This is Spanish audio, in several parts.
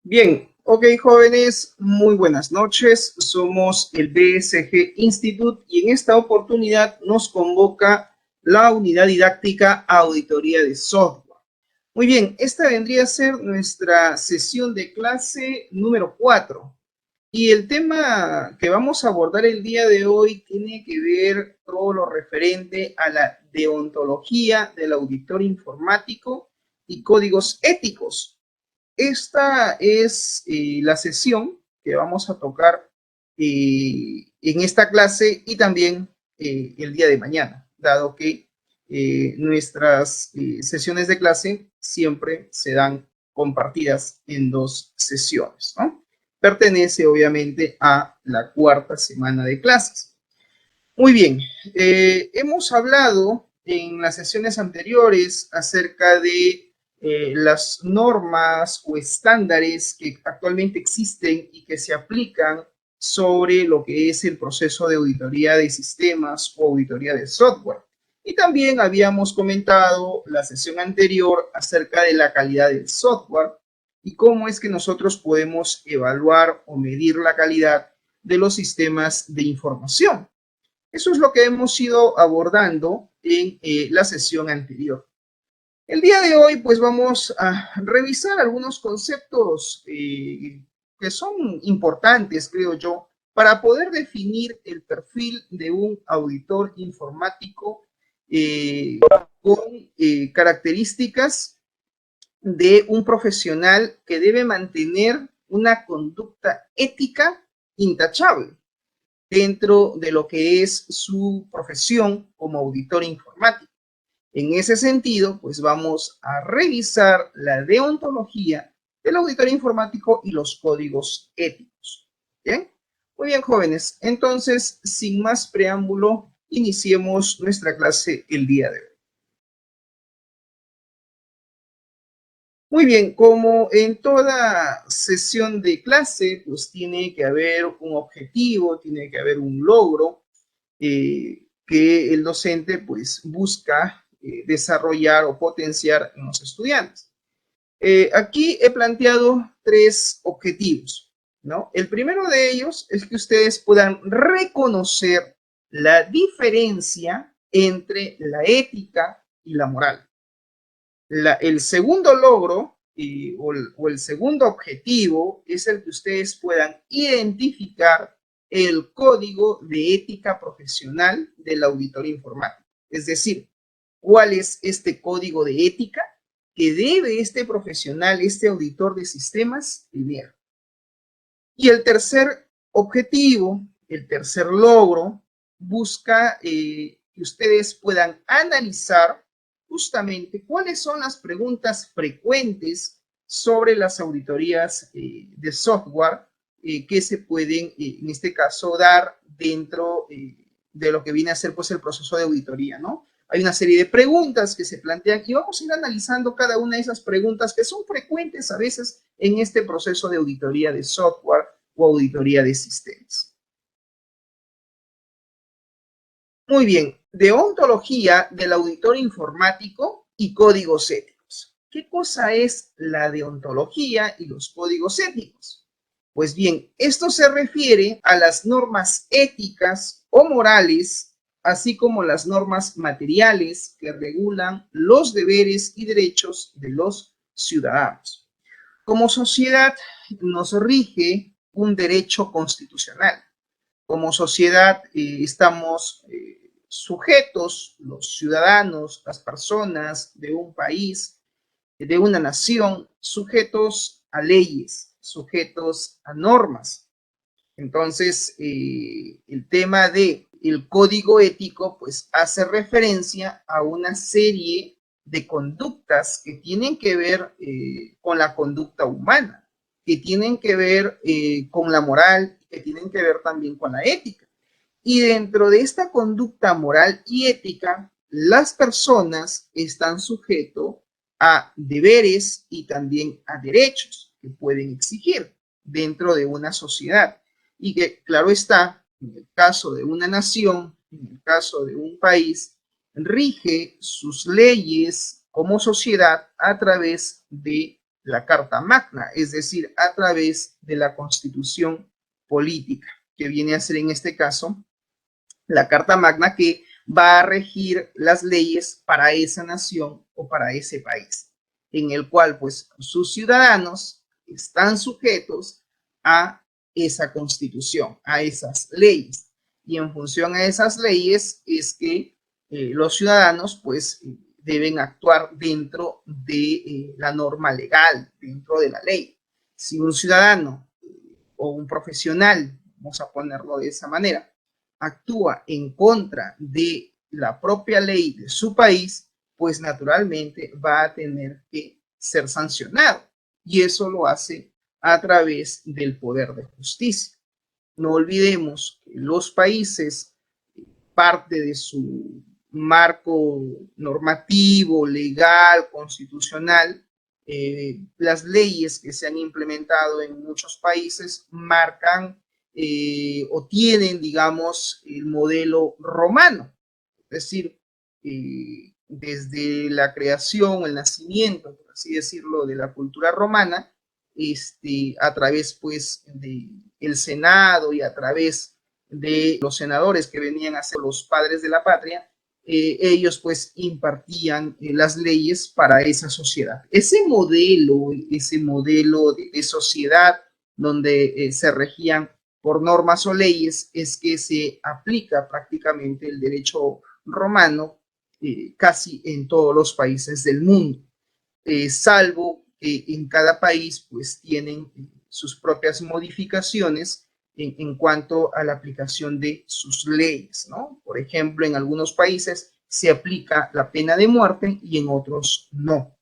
Bien, ok, jóvenes, muy buenas noches. Somos el BSG Institute y en esta oportunidad nos convoca la unidad didáctica Auditoría de Software. Muy bien, esta vendría a ser nuestra sesión de clase número 4. Y el tema que vamos a abordar el día de hoy tiene que ver todo lo referente a la deontología del auditor informático y códigos éticos. Esta es la sesión que vamos a tocar en esta clase y también el día de mañana, dado que nuestras sesiones de clase siempre se dan compartidas en dos sesiones, ¿no? Pertenece obviamente a la cuarta semana de clases. Muy bien, hemos hablado en las sesiones anteriores acerca de las normas o estándares que actualmente existen y que se aplican sobre lo que es el proceso de auditoría de sistemas o auditoría de software. Y también habíamos comentado la sesión anterior acerca de la calidad del software y cómo es que nosotros podemos evaluar o medir la calidad de los sistemas de información. Eso es lo que hemos ido abordando en la sesión anterior. El día de hoy, pues vamos a revisar algunos conceptos que son importantes, creo yo, para poder definir el perfil de un auditor informático con características de un profesional que debe mantener una conducta ética intachable dentro de lo que es su profesión como auditor informático. En ese sentido, pues vamos a revisar la deontología del auditor informático y los códigos éticos. ¿Bien? Muy bien, jóvenes. Entonces, sin más preámbulo, iniciemos nuestra clase el día de hoy. Muy bien, como en toda sesión de clase, pues tiene que haber un objetivo, tiene que haber un logro que el docente pues busca desarrollar o potenciar en los estudiantes. Aquí he planteado tres objetivos, ¿no? El primero de ellos es que ustedes puedan reconocer la diferencia entre la ética y la moral. El segundo logro o el segundo objetivo es el que ustedes puedan identificar el código de ética profesional del auditor informático. Es decir, cuál es este código de ética que debe este profesional, este auditor de sistemas, tener. Y el tercer objetivo, el tercer logro, busca que ustedes puedan analizar justamente cuáles son las preguntas frecuentes sobre las auditorías de software que se pueden, en este caso, dar dentro de lo que viene a ser pues, el proceso de auditoría, ¿no? Hay una serie de preguntas que se plantean y vamos a ir analizando cada una de esas preguntas que son frecuentes a veces en este proceso de auditoría de software o auditoría de sistemas. Muy bien, deontología del auditor informático y códigos éticos. ¿Qué cosa es la deontología y los códigos éticos? Pues bien, esto se refiere a las normas éticas o morales, así como las normas materiales que regulan los deberes y derechos de los ciudadanos. Como sociedad nos rige un derecho constitucional. Como sociedad estamos sujetos, los ciudadanos, las personas de un país, de una nación, sujetos a leyes, sujetos a normas. Entonces, el tema de el código ético, pues hace referencia a una serie de conductas que tienen que ver con la conducta humana, que tienen que ver con la moral, que tienen que ver también con la ética. Y dentro de esta conducta moral y ética, las personas están sujetos a deberes y también a derechos que pueden exigir dentro de una sociedad. Y que, claro está, en el caso de una nación, en el caso de un país, rige sus leyes como sociedad a través de la Carta Magna, es decir, a través de la Constitución política, que viene a ser en este caso la Carta Magna, que va a regir las leyes para esa nación o para ese país, en el cual pues sus ciudadanos están sujetos a esa constitución, a esas leyes. Y en función a esas leyes es que los ciudadanos pues deben actuar dentro de la norma legal, dentro de la ley. Si un ciudadano o un profesional, vamos a ponerlo de esa manera, actúa en contra de la propia ley de su país, pues naturalmente va a tener que ser sancionado. Y eso lo hace a través del poder de justicia. No olvidemos que los países, parte de su marco normativo, legal, constitucional, las leyes que se han implementado en muchos países marcan o tienen, digamos, el modelo romano, es decir, desde la creación, el nacimiento, por así decirlo, de la cultura romana, a través pues del Senado y a través de los senadores que venían a ser los padres de la patria, ellos pues impartían las leyes para esa sociedad. Ese modelo de sociedad donde se regían por normas o leyes es que se aplica prácticamente el derecho romano casi en todos los países del mundo, salvo que en cada país pues tienen sus propias modificaciones en cuanto a la aplicación de sus leyes, ¿no? Por ejemplo, en algunos países se aplica la pena de muerte y en otros no.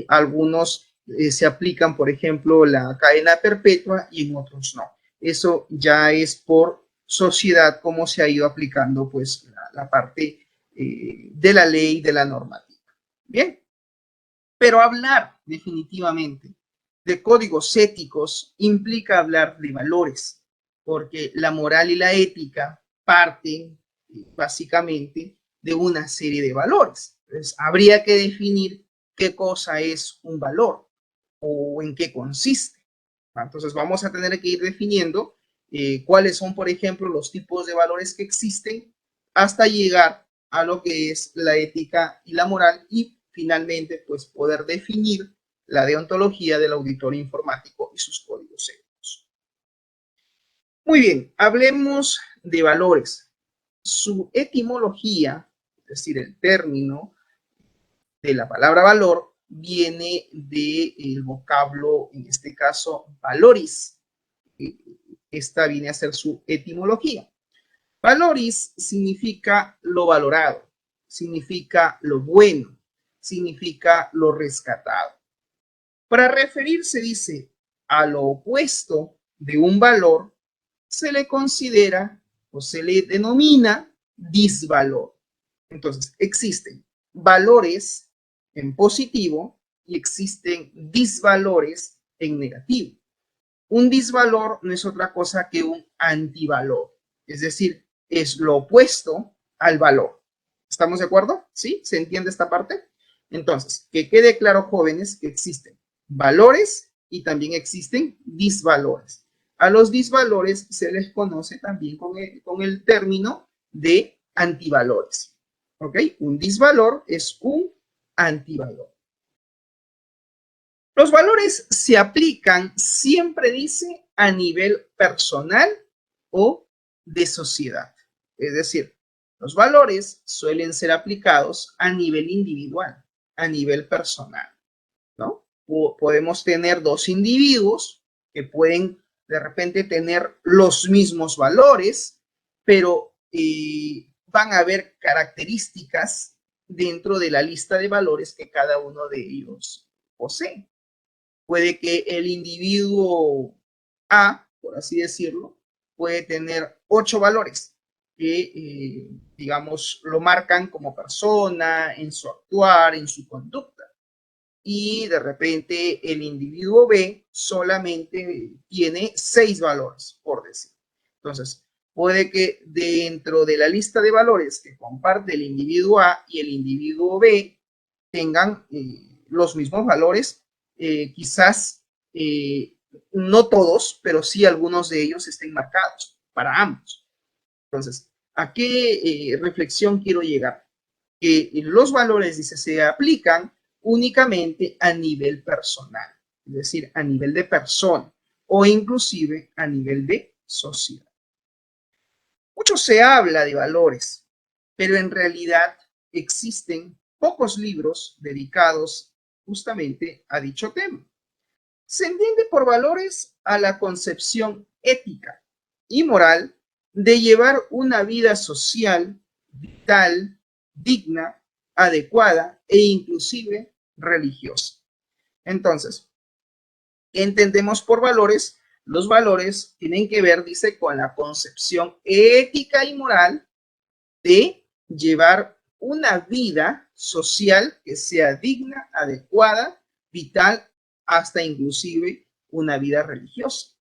Algunos se aplican, por ejemplo, la cadena perpetua y en otros no. Eso ya es por sociedad cómo se ha ido aplicando pues la parte de la ley, de la normativa. Bien, pero hablar definitivamente de códigos éticos implica hablar de valores, porque la moral y la ética parten básicamente de una serie de valores. Entonces, habría que definir qué cosa es un valor o en qué consiste. Entonces, vamos a tener que ir definiendo cuáles son, por ejemplo, los tipos de valores que existen hasta llegar a lo que es la ética y la moral y finalmente, pues poder definir la deontología del auditor informático y sus códigos éticos. Muy bien, hablemos de valores. Su etimología, es decir, el término de la palabra valor, viene del vocablo, en este caso, valoris. Esta viene a ser su etimología. Valoris significa lo valorado, significa lo bueno, significa lo rescatado. Para referirse, dice, a lo opuesto de un valor, se le considera o se le denomina disvalor. Entonces, existen valores en positivo y existen disvalores en negativo. Un disvalor no es otra cosa que un antivalor, es decir, es lo opuesto al valor. ¿Estamos de acuerdo? ¿Sí? ¿Se entiende esta parte? Entonces, que quede claro, jóvenes, que existen valores y también existen disvalores. A los disvalores se les conoce también con el término de antivalores. ¿Ok? Un disvalor es un antivalor. Los valores se aplican, siempre dice, a nivel personal o de sociedad. Es decir, los valores suelen ser aplicados a nivel individual, a nivel personal, ¿no? Podemos tener dos individuos que pueden de repente tener los mismos valores, pero van a haber características dentro de la lista de valores que cada uno de ellos posee. Puede que el individuo A, por así decirlo, puede tener 8 valores que, digamos, lo marcan como persona, en su actuar, en su conducta. Y de repente el individuo B solamente tiene 6 valores, por decir. Entonces, puede que dentro de la lista de valores que comparte el individuo A y el individuo B tengan los mismos valores, quizás no todos, pero sí algunos de ellos estén marcados para ambos. Entonces, ¿a qué reflexión quiero llegar? Que los valores, dice, se aplican únicamente a nivel personal, es decir, a nivel de persona o inclusive a nivel de sociedad. Mucho se habla de valores, pero en realidad existen pocos libros dedicados justamente a dicho tema. Se entiende por valores a la concepción ética y moral de llevar una vida social, vital, digna, adecuada e inclusive religiosa. Entonces, ¿qué entendemos por valores? Los valores tienen que ver, dice, con la concepción ética y moral de llevar una vida social que sea digna, adecuada, vital, hasta inclusive una vida religiosa.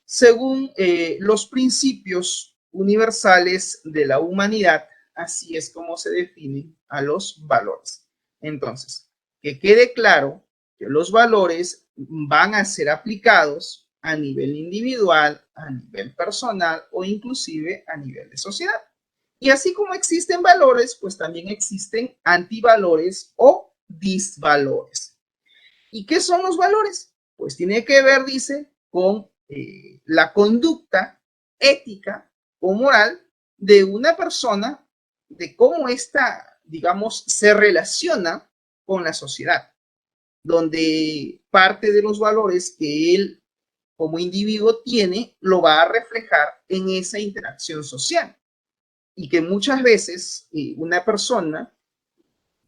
Según los principios universales de la humanidad, así es como se definen a los valores. Entonces, que quede claro que los valores van a ser aplicados a nivel individual, a nivel personal o inclusive a nivel de sociedad. Y así como existen valores, pues también existen antivalores o disvalores. ¿Y qué son los valores? Pues tiene que ver, dice, con la conducta ética o moral de una persona, de cómo ésta, digamos, se relaciona con la sociedad, donde parte de los valores que él como individuo tiene lo va a reflejar en esa interacción social. Y que muchas veces una persona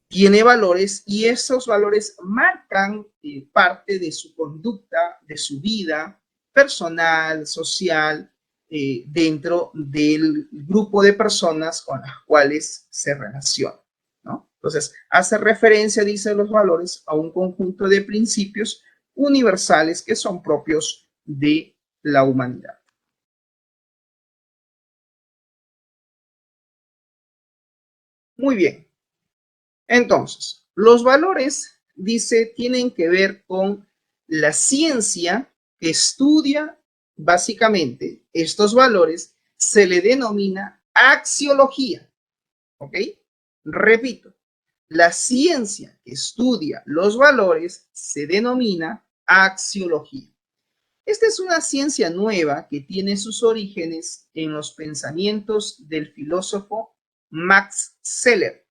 tiene valores y esos valores marcan parte de su conducta, de su vida personal, social, dentro del grupo de personas con las cuales se relaciona, ¿no? Entonces, hace referencia, dice, los valores a un conjunto de principios universales que son propios de la humanidad. Muy bien. Entonces, los valores, dice, tienen que ver con la ciencia que estudia básicamente estos valores, se le denomina axiología. ¿Ok? Repito, la ciencia que estudia los valores se denomina axiología. Esta es una ciencia nueva que tiene sus orígenes en los pensamientos del filósofo Max Scheler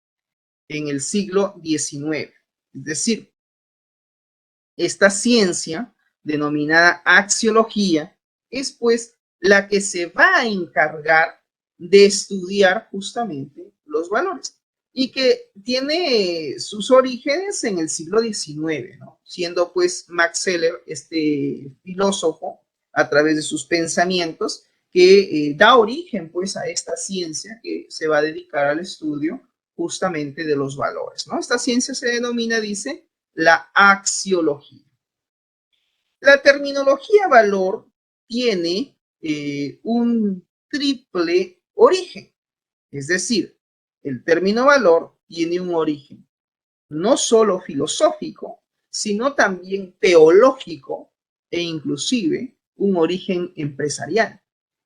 en el siglo XIX. Es decir, esta ciencia, denominada axiología, es pues la que se va a encargar de estudiar justamente los valores y que tiene sus orígenes en el siglo XIX, ¿no? Siendo pues Max Scheler, este filósofo, a través de sus pensamientos, que da origen pues a esta ciencia que se va a dedicar al estudio justamente de los valores, ¿no? Esta ciencia se denomina, dice, la axiología. La terminología valor tiene un triple origen, es decir, el término valor tiene un origen no solo filosófico, sino también teológico e inclusive un origen empresarial.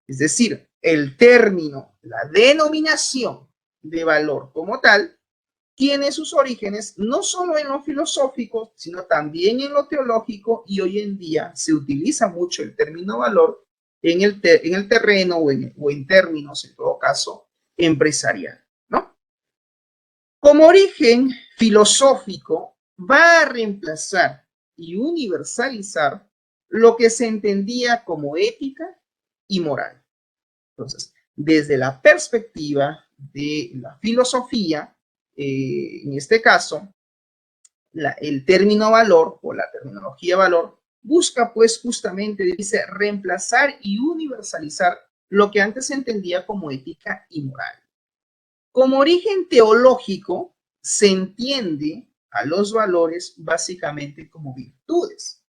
Es decir, el término, la denominación de valor como tal, tiene sus orígenes no solo en lo filosófico, sino también en lo teológico, y hoy en día se utiliza mucho el término valor en el terreno o en términos, en todo caso, empresarial, ¿no? Como origen filosófico, va a reemplazar y universalizar lo que se entendía como ética y moral. Entonces, desde la perspectiva de la filosofía, en este caso, el término valor o la terminología valor busca pues justamente, dice, reemplazar y universalizar lo que antes se entendía como ética y moral. Como origen teológico, se entiende a los valores básicamente como virtudes,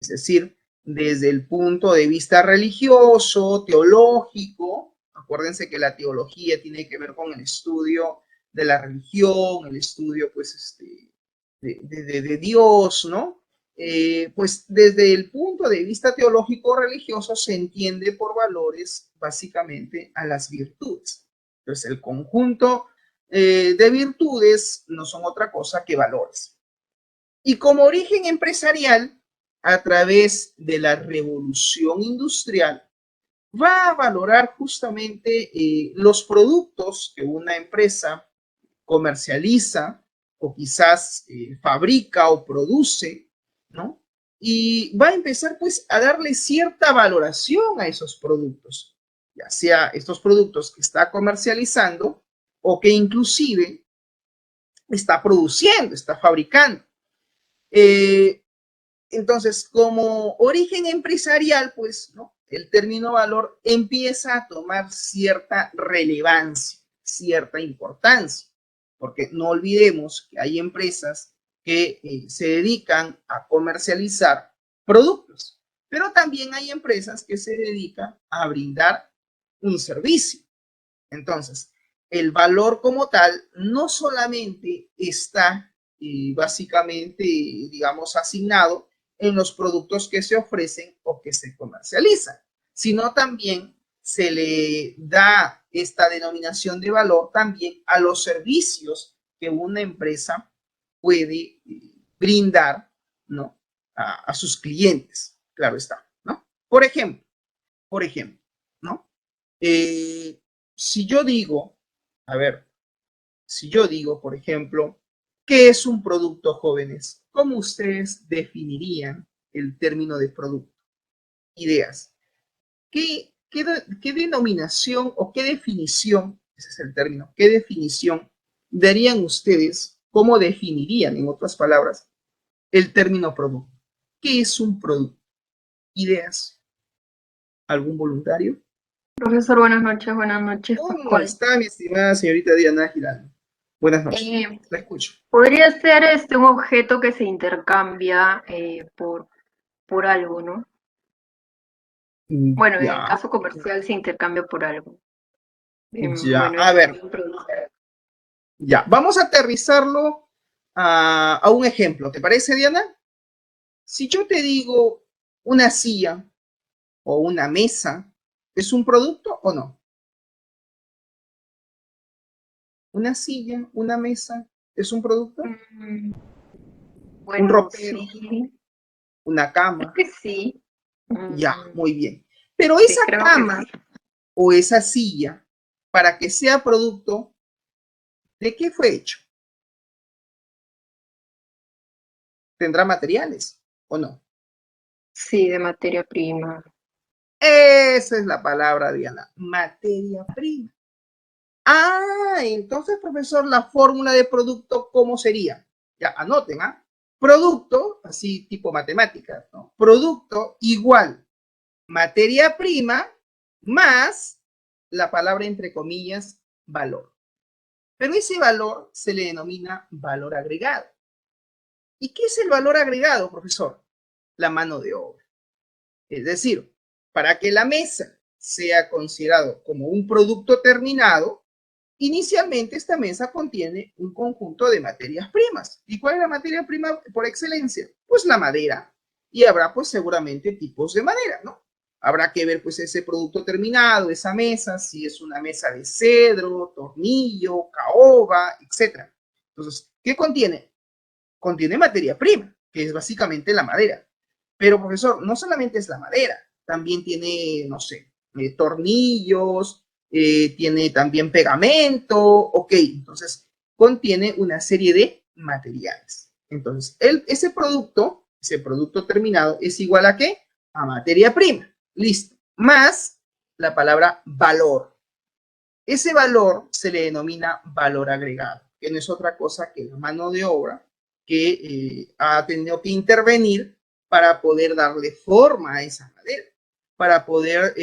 es decir, desde el punto de vista religioso, teológico. Acuérdense que la teología tiene que ver con el estudio de la religión, el estudio, pues, de Dios, ¿no? pues desde el punto de vista teológico religioso se entiende por valores básicamente a las virtudes. Entonces el conjunto de virtudes no son otra cosa que valores. Y como origen empresarial, a través de la revolución industrial, va a valorar justamente los productos que una empresa comercializa o quizás fabrica o produce, ¿no? Y va a empezar pues a darle cierta valoración a esos productos, ya sea estos productos que está comercializando o que inclusive está produciendo, está fabricando. Entonces, como origen empresarial, pues, ¿no? El término valor empieza a tomar cierta relevancia, cierta importancia, porque no olvidemos que hay empresas que se dedican a comercializar productos, pero también hay empresas que se dedican a brindar un servicio. Entonces, el valor como tal no solamente está básicamente, digamos, asignado en los productos que se ofrecen o que se comercializan, sino también se le da esta denominación de valor también a los servicios que una empresa puede brindar, ¿no? A sus clientes, claro está, ¿no? Por ejemplo, ¿no? Si yo digo, a ver, si yo digo, por ejemplo, ¿qué es un producto, jóvenes? ¿Cómo ustedes definirían el término de producto? Ideas. ¿Qué denominación o qué definición, ese es el término, qué definición darían ustedes, cómo definirían, en otras palabras, el término producto? ¿Qué es un producto? Ideas. ¿Algún voluntario? Profesor, buenas noches, ¿Cómo Pascual. está mi estimada señorita Diana Giraldo? Buenas noches, Eh, la escucho. Podría ser un objeto que se intercambia por algo, ¿no? Bueno, en el Ya, caso comercial se intercambia por algo. ya, Bueno, a eso ver, sería un producto. ya, vamos a aterrizarlo a un ejemplo, ¿te parece, Diana? Si yo te digo una silla o una mesa, ¿es un producto o no? ¿Una silla, una mesa, es un producto? Mm, ¿Un Bueno, ropero, sí, una creo cama? que sí. Ya, Mm, muy bien. Pero sí, esa creo que cama sí. o esa silla, para que sea producto, ¿de qué fue hecho? ¿Tendrá materiales o no? Sí, de materia prima. Esa es la palabra, Diana, materia prima. Ah, entonces, profesor, la fórmula de producto, ¿cómo sería? Ya, anoten, ¿ah? Producto, así tipo matemáticas, ¿no? Producto igual materia prima más la palabra entre comillas valor. Pero ese valor se le denomina valor agregado. ¿Y qué es el valor agregado, profesor? La mano de obra. Es decir, para que la mesa sea considerado como un producto terminado, inicialmente esta mesa contiene un conjunto de materias primas. ¿Y cuál es la materia prima por excelencia? Pues la madera. Y habrá pues seguramente tipos de madera, ¿no? Habrá que ver pues ese producto terminado, esa mesa, si es una mesa de cedro, tornillo, caoba, etc. Entonces, ¿qué contiene? Contiene materia prima, que es básicamente la madera. Pero, profesor, no solamente es la madera, también tiene, no sé, tornillos, tiene también pegamento, ok, entonces contiene una serie de materiales. Entonces, ese producto terminado es igual a qué? A materia prima, listo, más la palabra valor. Ese valor se le denomina valor agregado, que no es otra cosa que la mano de obra que ha tenido que intervenir para poder darle forma a esa madera, para poder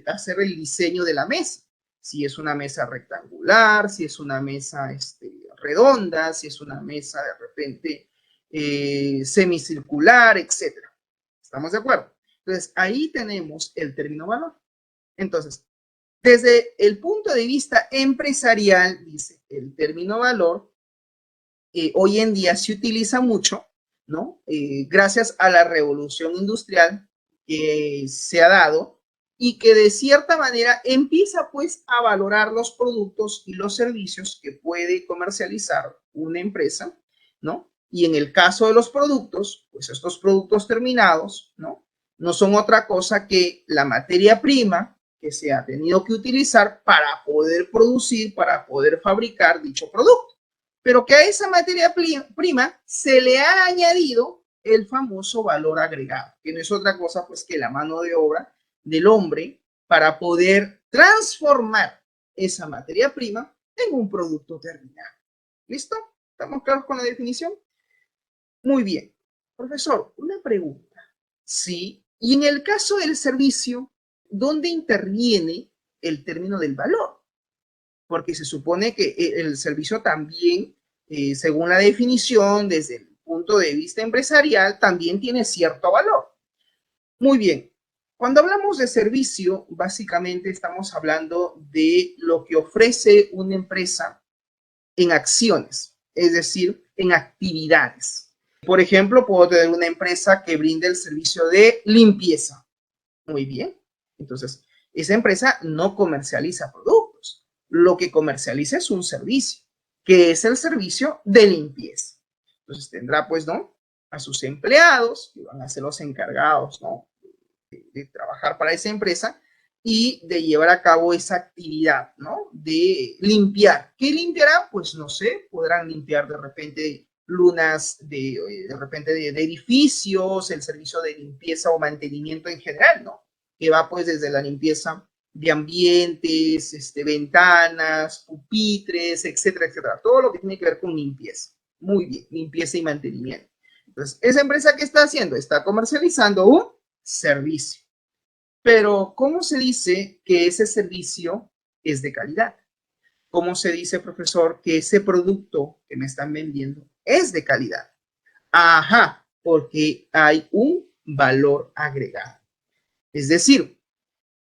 hacer el diseño de la mesa. Si es una mesa rectangular, si es una mesa redonda, si es una mesa de repente semicircular, etc. ¿Estamos de acuerdo? Entonces, ahí tenemos el término valor. Entonces, desde el punto de vista empresarial, dice el término valor, hoy en día se utiliza mucho ¿no? Gracias a la revolución industrial que se ha dado y que de cierta manera empieza pues a valorar los productos y los servicios que puede comercializar una empresa, ¿no? Y en el caso de los productos, pues estos productos terminados, ¿no? No son otra cosa que la materia prima que se ha tenido que utilizar para poder producir, para poder fabricar dicho producto. Pero que a esa materia prima se le ha añadido el famoso valor agregado, que no es otra cosa pues que la mano de obra del hombre para poder transformar esa materia prima en un producto terminado. ¿Listo? ¿Estamos claros con la definición? Muy bien. Profesor, una pregunta. Sí, y en el caso del servicio, ¿dónde interviene el término del valor? Porque se supone que el servicio también, según la definición, desde el punto de vista empresarial, también tiene cierto valor. Muy bien. Cuando hablamos de servicio, básicamente estamos hablando de lo que ofrece una empresa en acciones, es decir, en actividades. Por ejemplo, puedo tener una empresa que brinde el servicio de limpieza. Muy bien. Entonces, esa empresa no comercializa productos. Lo que comercializa es un servicio, que es el servicio de limpieza. Entonces, tendrá, pues, ¿no? A sus empleados, que van a ser los encargados, ¿no? De trabajar para esa empresa y de llevar a cabo esa actividad, ¿no? De limpiar. ¿Qué limpiarán? Pues no sé, podrán limpiar de repente lunas de repente de edificios, el servicio de limpieza o mantenimiento en general, ¿no? Que va pues desde la limpieza de ambientes, ventanas, pupitres, etcétera, etcétera. Todo lo que tiene que ver con limpieza. Muy bien, limpieza y mantenimiento. Entonces, esa empresa, ¿qué está haciendo? Está comercializando un servicio. Pero, ¿cómo se dice que ese servicio es de calidad? ¿Cómo se dice, profesor, que ese producto que me están vendiendo es de calidad? Ajá, porque hay un valor agregado. Es decir,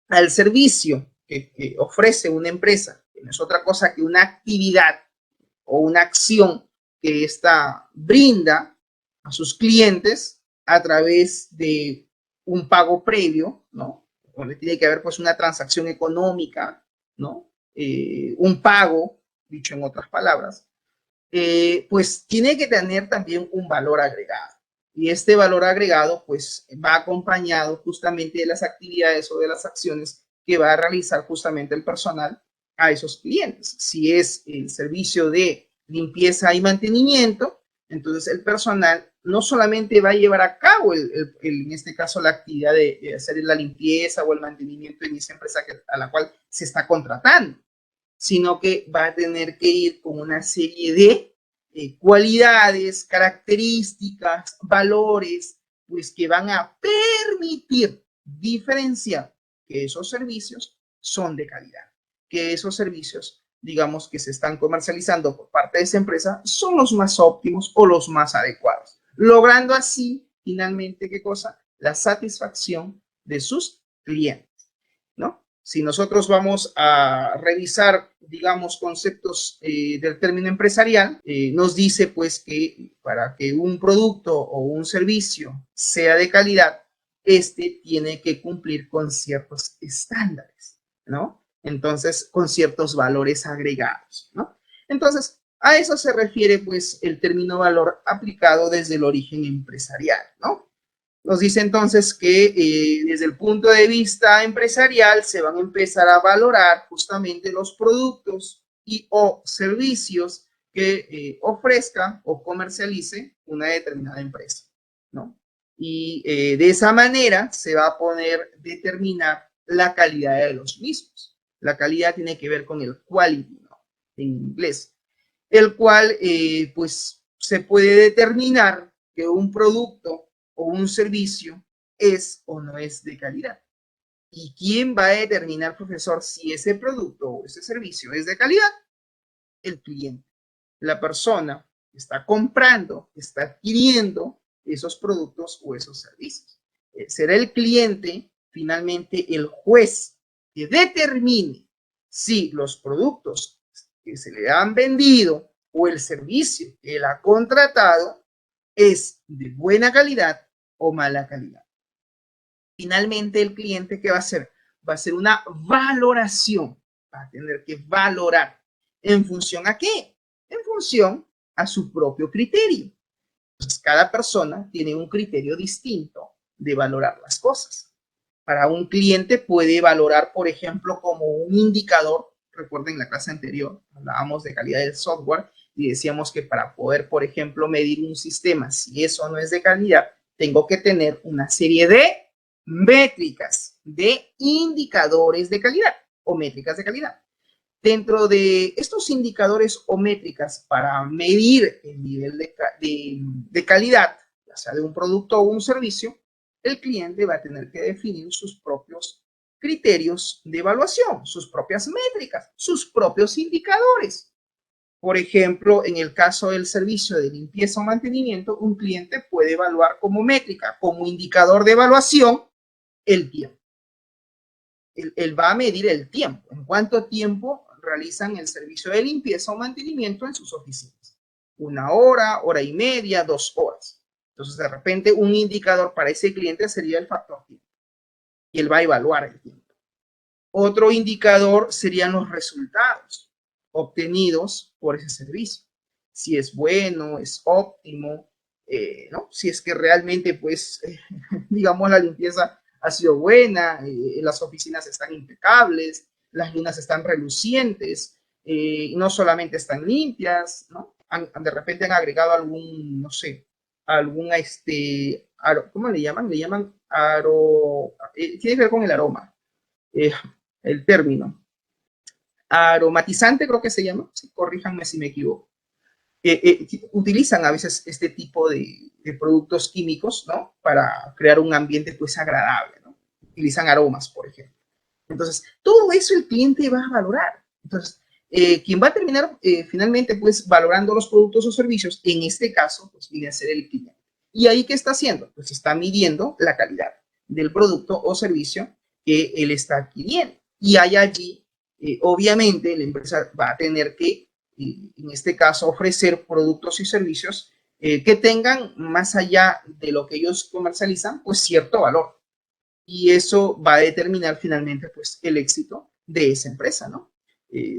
al servicio que ofrece una empresa, que no es otra cosa que una actividad o una acción que ésta brinda a sus clientes a través de un pago previo, ¿no? Donde tiene que haber pues una transacción económica, ¿no? Un pago, dicho en otras palabras, pues tiene que tener también un valor agregado. Y este valor agregado pues va acompañado justamente de las actividades o de las acciones que va a realizar justamente el personal a esos clientes. Si es el servicio de limpieza y mantenimiento, entonces el personal no solamente va a llevar a cabo, en este caso, la actividad de hacer la limpieza o el mantenimiento en esa empresa a la cual se está contratando, sino que va a tener que ir con una serie de cualidades, características, valores, pues que van a permitir diferenciar que esos servicios son de calidad, que esos servicios, digamos, que se están comercializando por parte de esa empresa son los más óptimos o los más adecuados, logrando así, finalmente, ¿qué cosa? La satisfacción de sus clientes, ¿no? Si nosotros vamos a revisar, digamos, conceptos del término empresarial, nos dice pues que para que un producto o un servicio sea de calidad, este tiene que cumplir con ciertos estándares, ¿no? Entonces, con ciertos valores agregados, ¿no? Entonces, a eso se refiere pues el término valor aplicado desde el origen empresarial, ¿no? Nos dice entonces que desde el punto de vista empresarial se van a empezar a valorar justamente los productos y o servicios que ofrezca o comercialice una determinada empresa, ¿no? Y de esa manera se va a poder determinar la calidad de los mismos. La calidad tiene que ver con el quality, ¿no? En inglés, el cual pues se puede determinar que un producto o un servicio es o no es de calidad. ¿Y quién va a determinar, profesor, si ese producto o ese servicio es de calidad? El cliente, la persona que está comprando, que está adquiriendo esos productos o esos servicios. Será el cliente, finalmente, el juez que determine si los productos que se le han vendido o el servicio que él ha contratado es de buena calidad o mala calidad. Finalmente, el cliente, ¿qué va a hacer? Va a hacer una valoración, va a tener que valorar. ¿En función a qué? En función a su propio criterio. Entonces, cada persona tiene un criterio distinto de valorar las cosas. Para un cliente puede valorar, por ejemplo, como un indicador. Recuerden, en la clase anterior hablábamos de calidad del software y decíamos que para poder, por ejemplo, medir un sistema, si eso no es de calidad, tengo que tener una serie de métricas, de indicadores de calidad o métricas de calidad. Dentro de estos indicadores o métricas para medir el nivel de calidad, ya sea de un producto o un servicio, el cliente va a tener que definir sus propios criterios de evaluación, sus propias métricas, sus propios indicadores. Por ejemplo, en el caso del servicio de limpieza o mantenimiento, un cliente puede evaluar como métrica, como indicador de evaluación, el tiempo. Él va a medir el tiempo, en cuánto tiempo realizan el servicio de limpieza o mantenimiento en sus oficinas. 1 hora, hora y media, 2 horas. Entonces, de repente, un indicador para ese cliente sería el factor tiempo. Y él va a evaluar el tiempo. Otro indicador serían los resultados obtenidos por ese servicio. Si es bueno, es óptimo, ¿no? Si es que realmente, pues, digamos, la limpieza ha sido buena, las oficinas están impecables, las lunas están relucientes, no solamente están limpias, ¿no? De repente han agregado algún, no sé, algún, ¿cómo le llaman? Le llaman tiene que ver con el aroma, el término. Aromatizante creo que se llama, sí, corríjanme si me equivoco. Utilizan a veces este tipo de productos químicos, ¿no? Para crear un ambiente, pues, agradable, ¿no? Utilizan aromas, por ejemplo. Entonces, todo eso el cliente va a valorar. Entonces, quien va a terminar finalmente, pues, valorando los productos o servicios, en este caso, pues, viene a ser el cliente. ¿Y ahí qué está haciendo? Pues está midiendo la calidad del producto o servicio que él está adquiriendo. Y hay allí, obviamente, la empresa va a tener que, en este caso, ofrecer productos y servicios que tengan, más allá de lo que ellos comercializan, pues cierto valor. Y eso va a determinar finalmente, pues, el éxito de esa empresa, ¿no?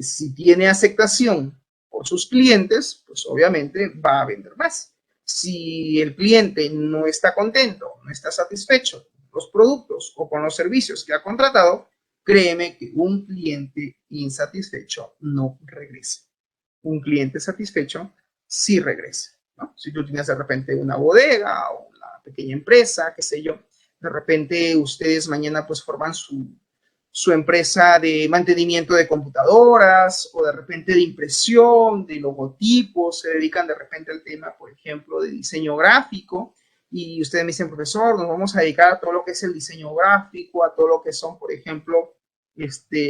Si tiene aceptación por sus clientes, pues obviamente va a vender más. Si el cliente no está contento, no está satisfecho con los productos o con los servicios que ha contratado, créeme que un cliente insatisfecho no regresa. Un cliente satisfecho sí regresa, ¿no? Si tú tienes de repente una bodega o una pequeña empresa, qué sé yo, de repente ustedes mañana pues forman su empresa de mantenimiento de computadoras o de repente de impresión, de logotipos, se dedican de repente al tema, por ejemplo, de diseño gráfico, y ustedes me dicen, profesor, nos vamos a dedicar a todo lo que es el diseño gráfico, a todo lo que son, por ejemplo,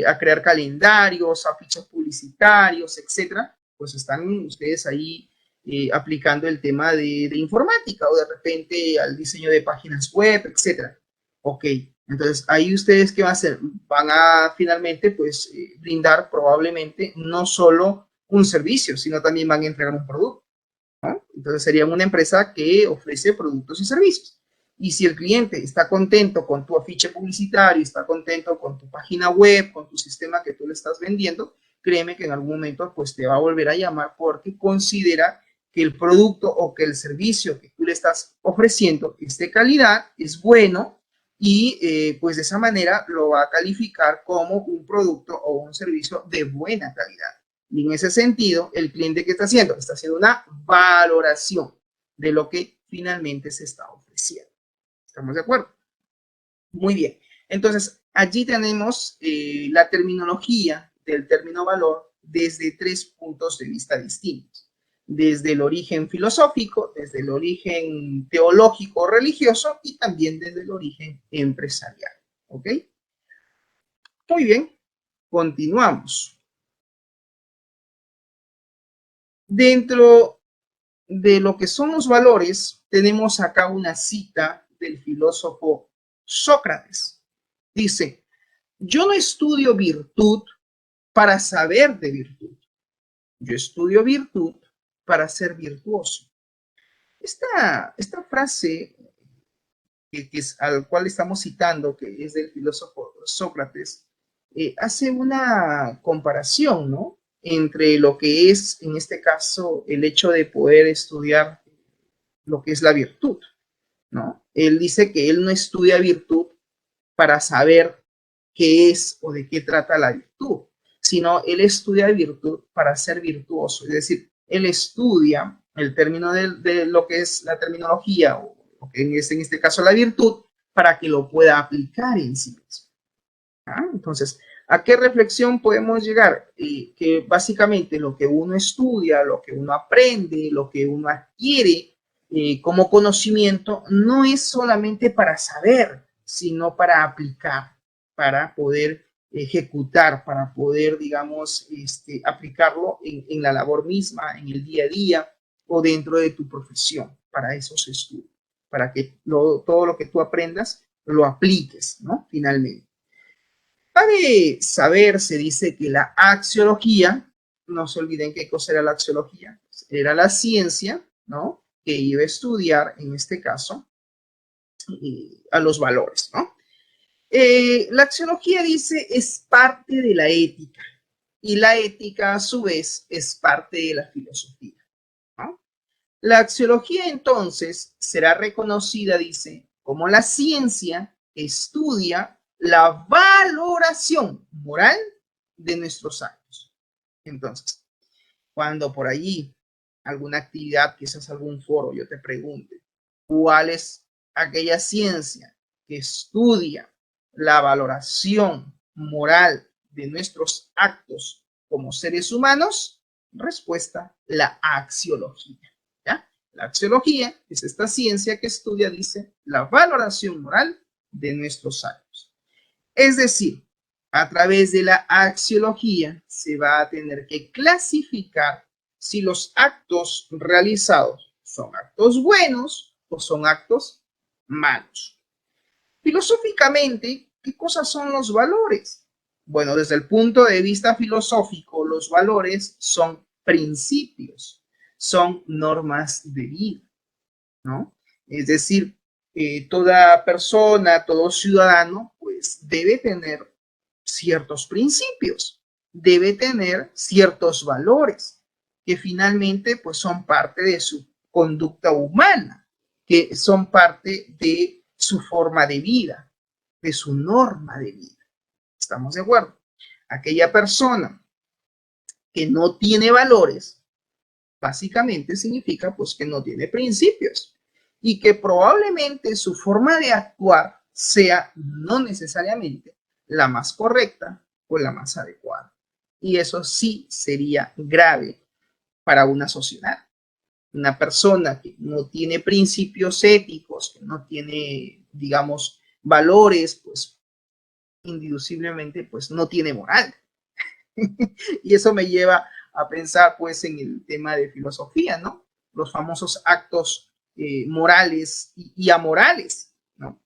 a crear calendarios, afiches publicitarios, etcétera. Pues están ustedes ahí aplicando el tema de informática o de repente al diseño de páginas web, etcétera. Ok, entonces ahí ustedes ¿qué van a hacer? Van a finalmente pues brindar probablemente no solo un servicio, sino también van a entregar un producto, ¿no? Entonces sería una empresa que ofrece productos y servicios. Y si el cliente está contento con tu afiche publicitario, está contento con tu página web, con tu sistema que tú le estás vendiendo, créeme que en algún momento pues te va a volver a llamar porque considera que el producto o que el servicio que tú le estás ofreciendo es de calidad, es bueno y pues de esa manera lo va a calificar como un producto o un servicio de buena calidad. Y en ese sentido, el cliente que está haciendo una valoración de lo que finalmente se está ofreciendo. ¿Estamos de acuerdo? Muy bien. Entonces, allí tenemos la terminología del término valor desde 3 puntos de vista distintos. Desde el origen filosófico, desde el origen teológico religioso y también desde el origen empresarial. ¿Ok? Muy bien. Continuamos. Dentro de lo que son los valores, tenemos acá una cita del filósofo Sócrates. Dice, yo no estudio virtud para saber de virtud. Yo estudio virtud para ser virtuoso. Esta frase que es, al cual estamos citando, que es del filósofo Sócrates, hace una comparación, ¿no? Entre lo que es, en este caso, el hecho de poder estudiar lo que es la virtud, ¿no? Él dice que él no estudia virtud para saber qué es o de qué trata la virtud, sino él estudia virtud para ser virtuoso, es decir, él estudia el término de lo que es la terminología o lo que es en este caso la virtud para que lo pueda aplicar en sí mismo. ¿Ah? Entonces, ¿a qué reflexión podemos llegar? Que básicamente lo que uno estudia, lo que uno aprende, lo que uno adquiere como conocimiento, no es solamente para saber, sino para aplicar, para poder ejecutar, para poder, digamos, aplicarlo en la labor misma, en el día a día o dentro de tu profesión, para esos estudios, para que todo lo que tú aprendas lo apliques, ¿no? Finalmente. Cabe saber, se dice que la axiología, no se olviden qué cosa era la axiología, era la ciencia, ¿no? Que iba a estudiar, en este caso, a los valores, ¿no? La axiología dice es parte de la ética y la ética a su vez es parte de la filosofía, ¿no? La axiología entonces será reconocida, dice, como la ciencia que estudia la valoración moral de nuestros actos. Entonces, cuando por allí alguna actividad, quizás algún foro, yo te pregunte, ¿cuál es aquella ciencia que estudia la valoración moral de nuestros actos como seres humanos? Respuesta, la axiología. ¿Ya? La axiología es esta ciencia que estudia, dice, la valoración moral de nuestros actos. Es decir, a través de la axiología se va a tener que clasificar si los actos realizados son actos buenos o son actos malos. Filosóficamente, ¿qué cosas son los valores? Bueno, desde el punto de vista filosófico, los valores son principios, son normas de vida, ¿no? Es decir, toda persona, todo ciudadano, pues debe tener ciertos principios, debe tener ciertos valores que finalmente pues son parte de su conducta humana, que son parte de su forma de vida, de su norma de vida. ¿Estamos de acuerdo? Aquella persona que no tiene valores, básicamente significa pues que no tiene principios y que probablemente su forma de actuar sea no necesariamente la más correcta o la más adecuada. Y eso sí sería grave para una sociedad. Una persona que no tiene principios éticos, que no tiene, digamos, valores, pues induciblemente, pues no tiene moral. Y eso me lleva a pensar pues en el tema de filosofía, ¿no? Los famosos actos morales y amorales, ¿no?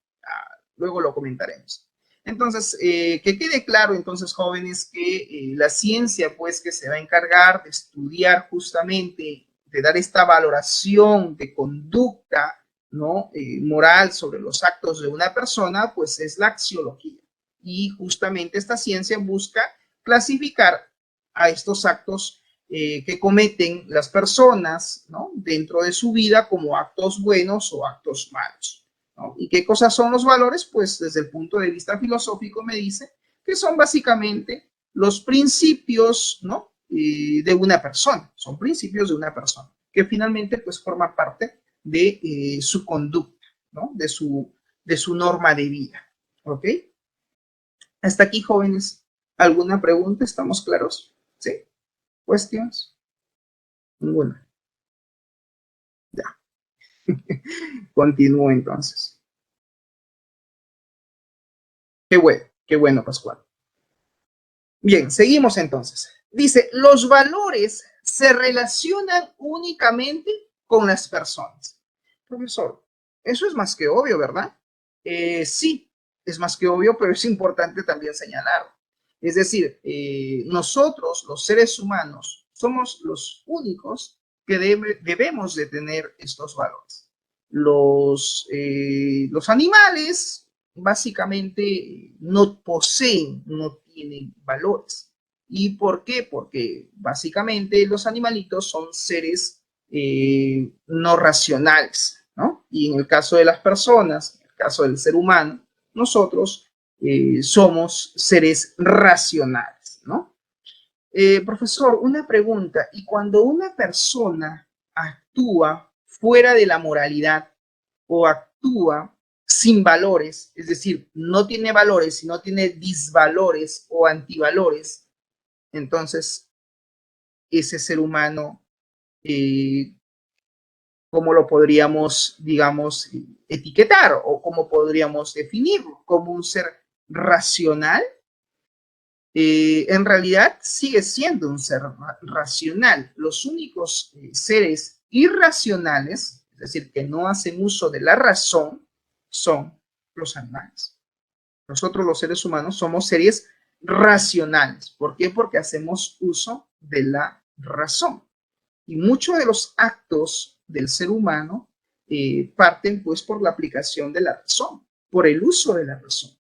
Luego lo comentaremos. Entonces, que quede claro entonces, jóvenes, que la ciencia pues que se va a encargar de estudiar justamente, de dar esta valoración de conducta, ¿no? Moral sobre los actos de una persona, pues es la axiología. Y justamente esta ciencia busca clasificar a estos actos que cometen las personas, ¿no? Dentro de su vida como actos buenos o actos malos, ¿no? ¿Y qué cosas son los valores? Pues desde el punto de vista filosófico me dice que son básicamente los principios, ¿no? De una persona, son principios de una persona, que finalmente pues forma parte de su conducta, ¿no? De su norma de vida, ¿ok? Hasta aquí, jóvenes. ¿Alguna pregunta? ¿Estamos claros? ¿Sí? ¿Cuestiones? Ninguna. Ya. Continúo entonces. Qué bueno, Pascual. Bien, seguimos entonces. Dice, los valores se relacionan únicamente con las personas. Profesor, eso es más que obvio, ¿verdad? Sí, es más que obvio, pero es importante también señalarlo. Es decir, nosotros, los seres humanos, somos los únicos que debemos de tener estos valores. Los animales básicamente no poseen, no tienen valores. ¿Y por qué? Porque básicamente los animalitos son seres no racionales, ¿no? Y en el caso de las personas, en el caso del ser humano, nosotros somos seres racionales, ¿no? Profesor, una pregunta. ¿Y cuando una persona actúa fuera de la moralidad o actúa sin valores, es decir, no tiene valores, sino tiene disvalores o antivalores, entonces ese ser humano, ¿cómo lo podríamos, digamos, etiquetar o cómo podríamos definirlo? ¿Como un ser racional? En realidad sigue siendo un ser racional. Los únicos seres irracionales, es decir, que no hacen uso de la razón, son los animales. Nosotros los seres humanos somos seres racionales. ¿Por qué? Porque hacemos uso de la razón. Y muchos de los actos del ser humano parten pues por la aplicación de la razón, por el uso de la razón,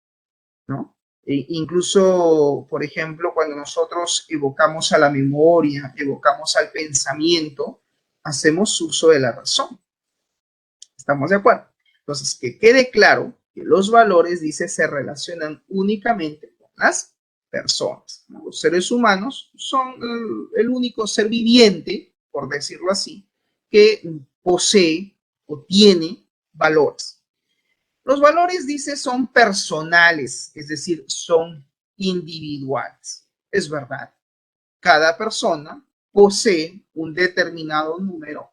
¿no? Incluso, por ejemplo, cuando nosotros evocamos a la memoria, evocamos al pensamiento, hacemos uso de la razón. ¿Estamos de acuerdo? Entonces, que quede claro que los valores, dice, se relacionan únicamente con las personas, ¿no? Los seres humanos son el único ser viviente, por decirlo así, que posee o tiene valores. Los valores, dice, son personales, es decir, son individuales. Es verdad, cada persona posee un determinado número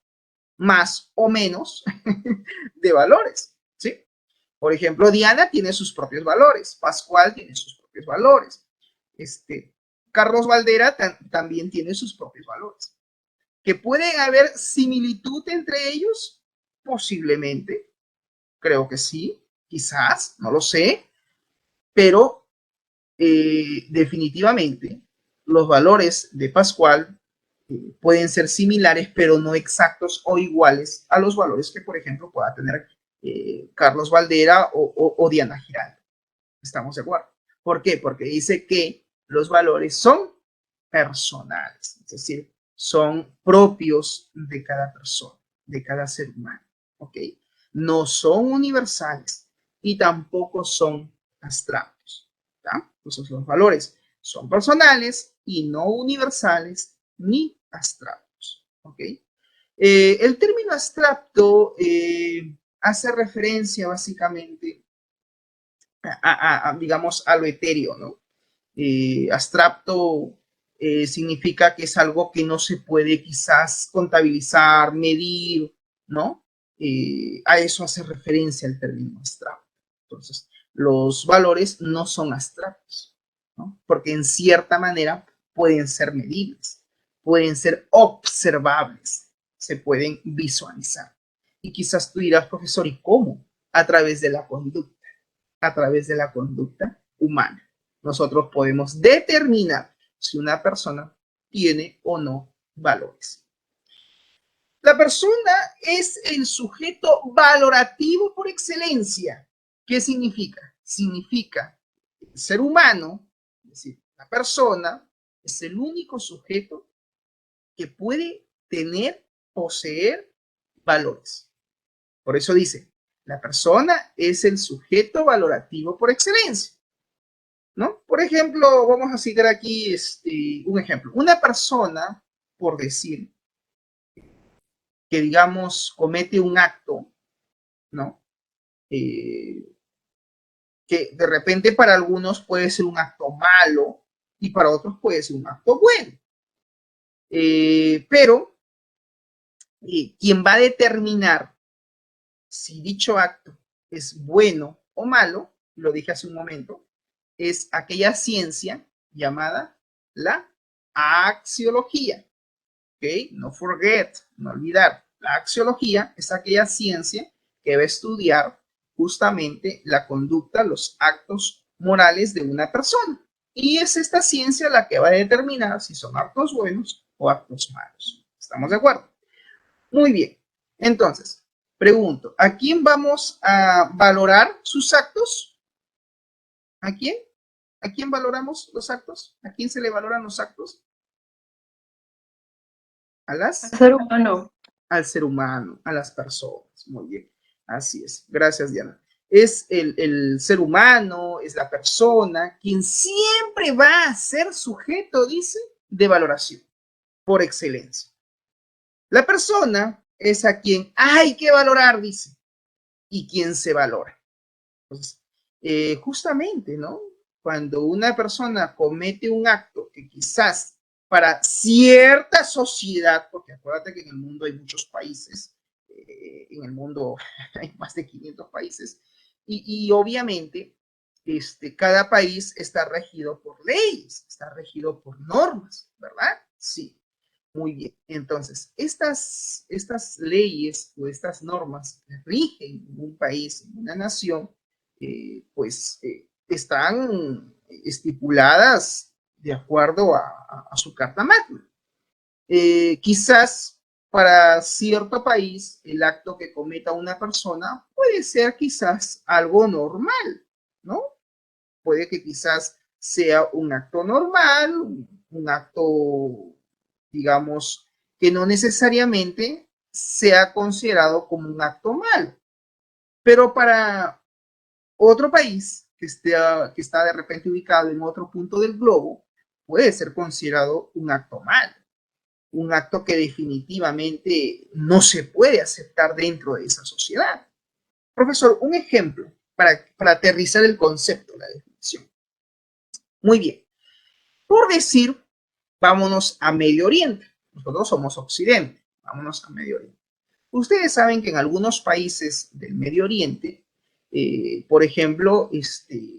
más o menos de valores, ¿sí? Por ejemplo, Diana tiene sus propios valores, Pascual tiene sus propios valores, Carlos Valdera también tiene sus propios valores. ¿Que pueden haber similitud entre ellos? Posiblemente, creo que sí, quizás, no lo sé, pero definitivamente los valores de Pascual pueden ser similares, pero no exactos o iguales a los valores que, por ejemplo, pueda tener Carlos Valdera o Diana Giraldo. ¿Estamos de acuerdo? ¿Por qué? Porque dice que los valores son personales, es decir, son propios de cada persona, de cada ser humano, ¿ok? No son universales y tampoco son abstractos, ¿tá? Entonces los valores son personales y no universales ni abstractos, ¿ok? El término abstracto hace referencia básicamente digamos, a lo etéreo, ¿no? Abstracto significa que es algo que no se puede quizás contabilizar, medir, ¿no? A eso hace referencia el término abstracto. Entonces, los valores no son abstractos, ¿no? Porque en cierta manera pueden ser medibles, pueden ser observables, se pueden visualizar. Y quizás tú dirás, profesor, ¿y cómo? A través de la conducta. A través de la conducta humana. Nosotros podemos determinar si una persona tiene o no valores. La persona es el sujeto valorativo por excelencia. ¿Qué significa? Significa que el ser humano, es decir, la persona, es el único sujeto que puede tener, poseer valores. Por eso dice, la persona es el sujeto valorativo por excelencia, ¿no? Por ejemplo, vamos a citar aquí un ejemplo. Una persona, por decir, que digamos comete un acto, ¿no? Que de repente para algunos puede ser un acto malo y para otros puede ser un acto bueno. Pero quien va a determinar si dicho acto es bueno o malo, lo dije hace un momento, es aquella ciencia llamada la axiología. ¿Ok? No forget, no olvidar. La axiología es aquella ciencia que va a estudiar justamente la conducta, los actos morales de una persona. Y es esta ciencia la que va a determinar si son actos buenos o actos malos. ¿Estamos de acuerdo? Muy bien. Entonces, pregunto, ¿a quién vamos a valorar sus actos? ¿A quién? ¿A quién valoramos los actos? ¿A quién se le valoran los actos? ¿A Al las? ser humano. Al ser humano, a las personas. Muy bien. Así es. Gracias, Diana. Es el ser humano, es la persona quien siempre va a ser sujeto, dice, de valoración, por excelencia. La persona es a quien hay que valorar, dice, y quien se valora. Entonces, justamente, ¿no? Cuando una persona comete un acto que quizás para cierta sociedad, porque acuérdate que en el mundo hay muchos países, en el mundo hay más de 500 países, y obviamente cada país está regido por leyes, está regido por normas, ¿verdad? Sí. Muy bien. Entonces, estas leyes o estas normas que rigen en un país, en una nación, están estipuladas de acuerdo a su carta magna. Quizás para cierto país el acto que cometa una persona puede ser quizás algo normal, ¿no? Puede que quizás sea un acto normal, un acto, digamos, que no necesariamente sea considerado como un acto mal. Pero para otro país que está de repente ubicado en otro punto del globo, puede ser considerado un acto mal, un acto que definitivamente no se puede aceptar dentro de esa sociedad. Profesor, un ejemplo para aterrizar el concepto, la definición. Muy bien. Por decir, vámonos a Medio Oriente. Nosotros somos Occidente. Vámonos a Medio Oriente. Ustedes saben que en algunos países del Medio Oriente, por ejemplo,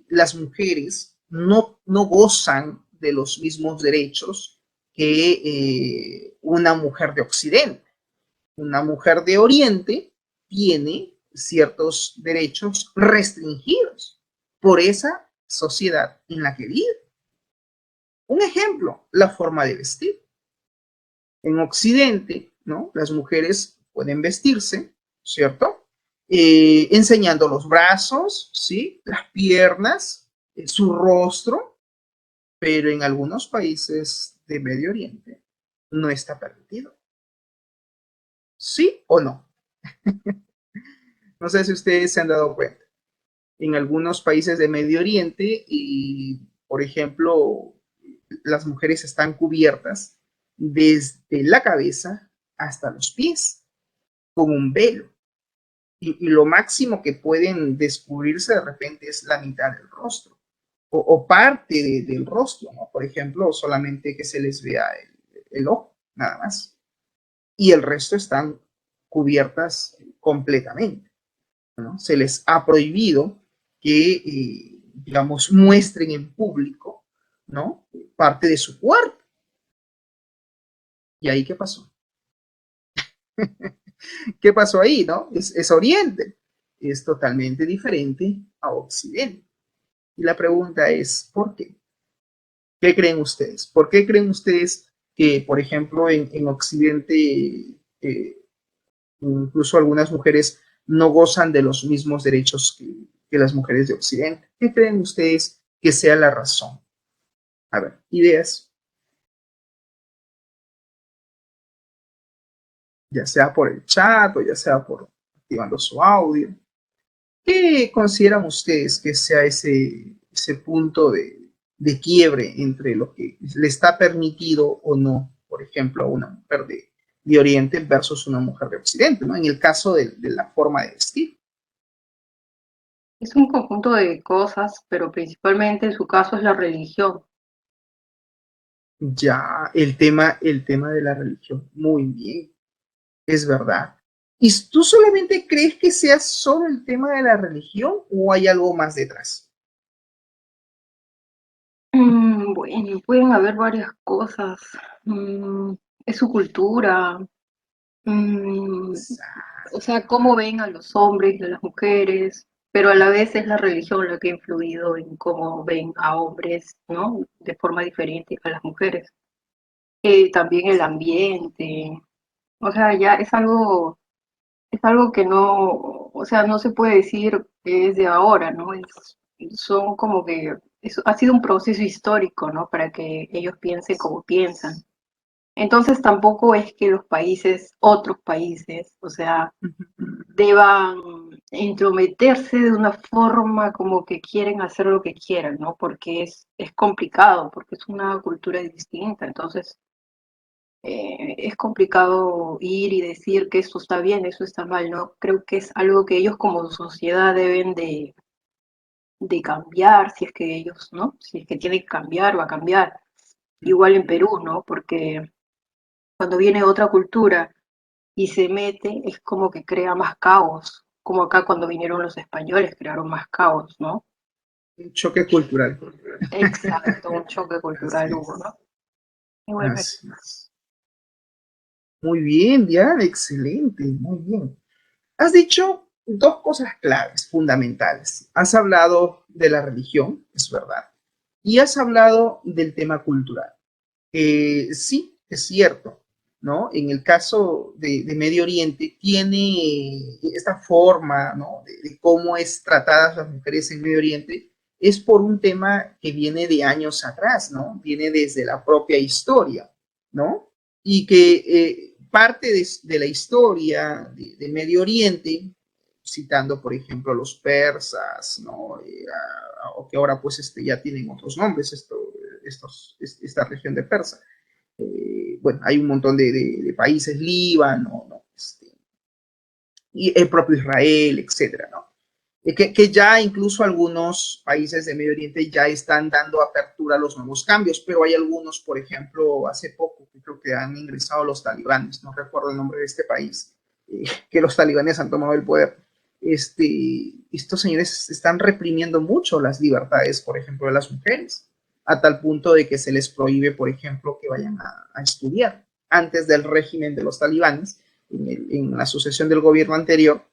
las mujeres no gozan de los mismos derechos que una mujer de Occidente. Una mujer de Oriente tiene ciertos derechos restringidos por esa sociedad en la que vive. Un ejemplo, la forma de vestir. En Occidente, ¿no? Las mujeres pueden vestirse, ¿cierto? Enseñando los brazos, ¿sí? Las piernas, su rostro, pero en algunos países de Medio Oriente no está permitido. ¿Sí o no? No sé si ustedes se han dado cuenta. En algunos países de Medio Oriente, y, por ejemplo, las mujeres están cubiertas desde la cabeza hasta los pies con un velo. Y lo máximo que pueden descubrirse de repente es la mitad del rostro o parte del rostro, ¿no? Por ejemplo, solamente que se les vea el ojo, nada más. Y el resto están cubiertas completamente, ¿no? Se les ha prohibido que, digamos, muestren en público, ¿no? Parte de su cuerpo. ¿Y ahí qué pasó? ¿Qué pasó ahí, no? Es Oriente. Es totalmente diferente a Occidente. Y la pregunta es, ¿por qué? ¿Qué creen ustedes? ¿Por qué creen ustedes que, por ejemplo, en Occidente, incluso algunas mujeres no gozan de los mismos derechos que las mujeres de Occidente? ¿Qué creen ustedes que sea la razón? A ver, ideas, ya sea por el chat o ya sea por activando su audio. ¿Qué consideran ustedes que sea ese punto de quiebre entre lo que le está permitido o no, por ejemplo, a una mujer de Oriente versus una mujer de Occidente, ¿no? En el caso de la forma de vestir. Es un conjunto de cosas, pero principalmente en su caso es la religión. Ya el tema de la religión, muy bien, es verdad. ¿Y tú solamente crees que sea solo el tema de la religión o hay algo más detrás? Bueno, pueden haber varias cosas. Es su cultura, mm, o sea, cómo ven a los hombres y a las mujeres, pero a la vez es la religión la que ha influido en cómo ven a hombres, ¿no? De forma diferente a las mujeres. También el ambiente, O sea, ya es algo que no, o sea, no se puede decir que es de ahora, ¿no? Son como que, ha sido un proceso histórico, ¿no? Para que ellos piensen como piensan. Entonces tampoco es que los países, otros países, o sea, deban entrometerse de una forma como que quieren hacer lo que quieran, ¿no? Porque es complicado, porque es una cultura distinta. Entonces, es complicado ir y decir que esto está bien, eso está mal, ¿no? Creo que es algo que ellos como sociedad deben de cambiar, si es que ellos, ¿no? Si es que tienen que cambiar, va a cambiar. Igual en Perú, ¿no? Porque cuando viene otra cultura y se mete, es como que crea más caos, como acá cuando vinieron los españoles crearon más caos, ¿no? Un choque cultural. Exacto, un choque Así cultural hubo, es. ¿no? Y bueno, Así es. Muy bien, Diana, excelente, muy bien. Has dicho dos cosas claves, fundamentales. Has hablado de la religión, es verdad, y has hablado del tema cultural. Sí, es cierto, ¿no? En el caso de Medio Oriente, tiene esta forma, ¿no? De cómo es tratadas las mujeres en Medio Oriente, es por un tema que viene de años atrás, ¿no? Viene desde la propia historia, ¿no? Y que parte de la historia de Medio Oriente, citando, por ejemplo, los persas, ¿no? O que ahora pues ya tienen otros nombres, esta región de Persa. Bueno, hay un montón de países, Líbano, ¿no? Y el propio Israel, etcétera, ¿no? Que ya incluso algunos países de Medio Oriente ya están dando apertura a los nuevos cambios, pero hay algunos, por ejemplo, hace poco, que creo que han ingresado los talibanes, no recuerdo el nombre de este país, que los talibanes han tomado el poder. Estos señores están reprimiendo mucho las libertades, por ejemplo, de las mujeres, a tal punto de que se les prohíbe, por ejemplo, que vayan a estudiar. Antes del régimen de los talibanes, en la sucesión del gobierno anterior,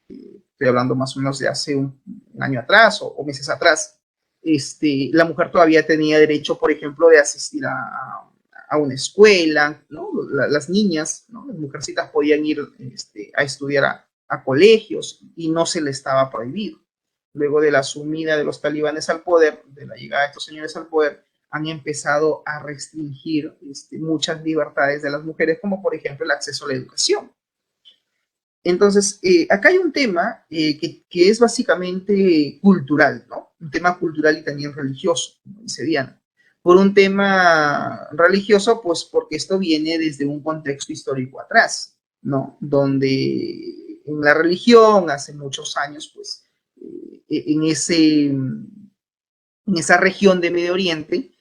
estoy hablando más o menos de hace un año atrás o meses atrás, la mujer todavía tenía derecho, por ejemplo, de asistir a una escuela, ¿no? Las niñas, ¿no? Las mujercitas podían ir a estudiar a colegios y no se les estaba prohibido. Luego de la sumida de los talibanes al poder, de la llegada de estos señores al poder, han empezado a restringir muchas libertades de las mujeres, como por ejemplo el acceso a la educación. Entonces, acá hay un tema que es básicamente cultural, ¿no? Un tema cultural y también religioso, como dice Diana. Por un tema religioso, pues porque esto viene desde un contexto histórico atrás, ¿no? Donde en la religión, hace muchos años, pues, en esa región de Medio Oriente,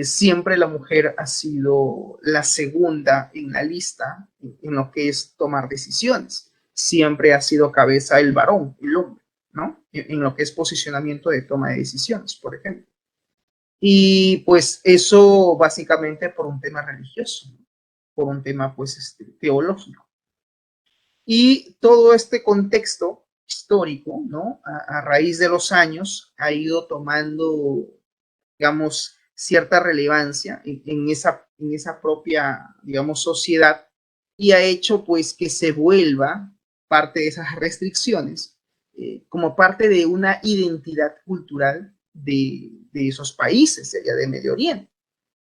siempre la mujer ha sido la segunda en la lista en lo que es tomar decisiones. Siempre ha sido cabeza el varón, el hombre, ¿no? En lo que es posicionamiento de toma de decisiones, por ejemplo. Y pues eso básicamente por un tema religioso, ¿no? Por un tema pues teológico. Y todo este contexto histórico, ¿no? A raíz de los años ha ido tomando, digamos, cierta relevancia en esa propia, digamos, sociedad y ha hecho pues que se vuelva parte de esas restricciones como parte de una identidad cultural de esos países, allá de Medio Oriente.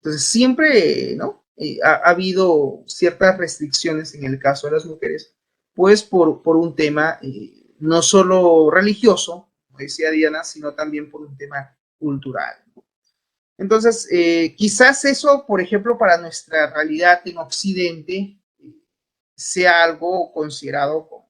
Entonces siempre, ¿no? Ha habido ciertas restricciones en el caso de las mujeres, pues por un tema no solo religioso, como decía Diana, sino también por un tema cultural. Entonces, quizás eso, por ejemplo, para nuestra realidad en Occidente, sea algo considerado como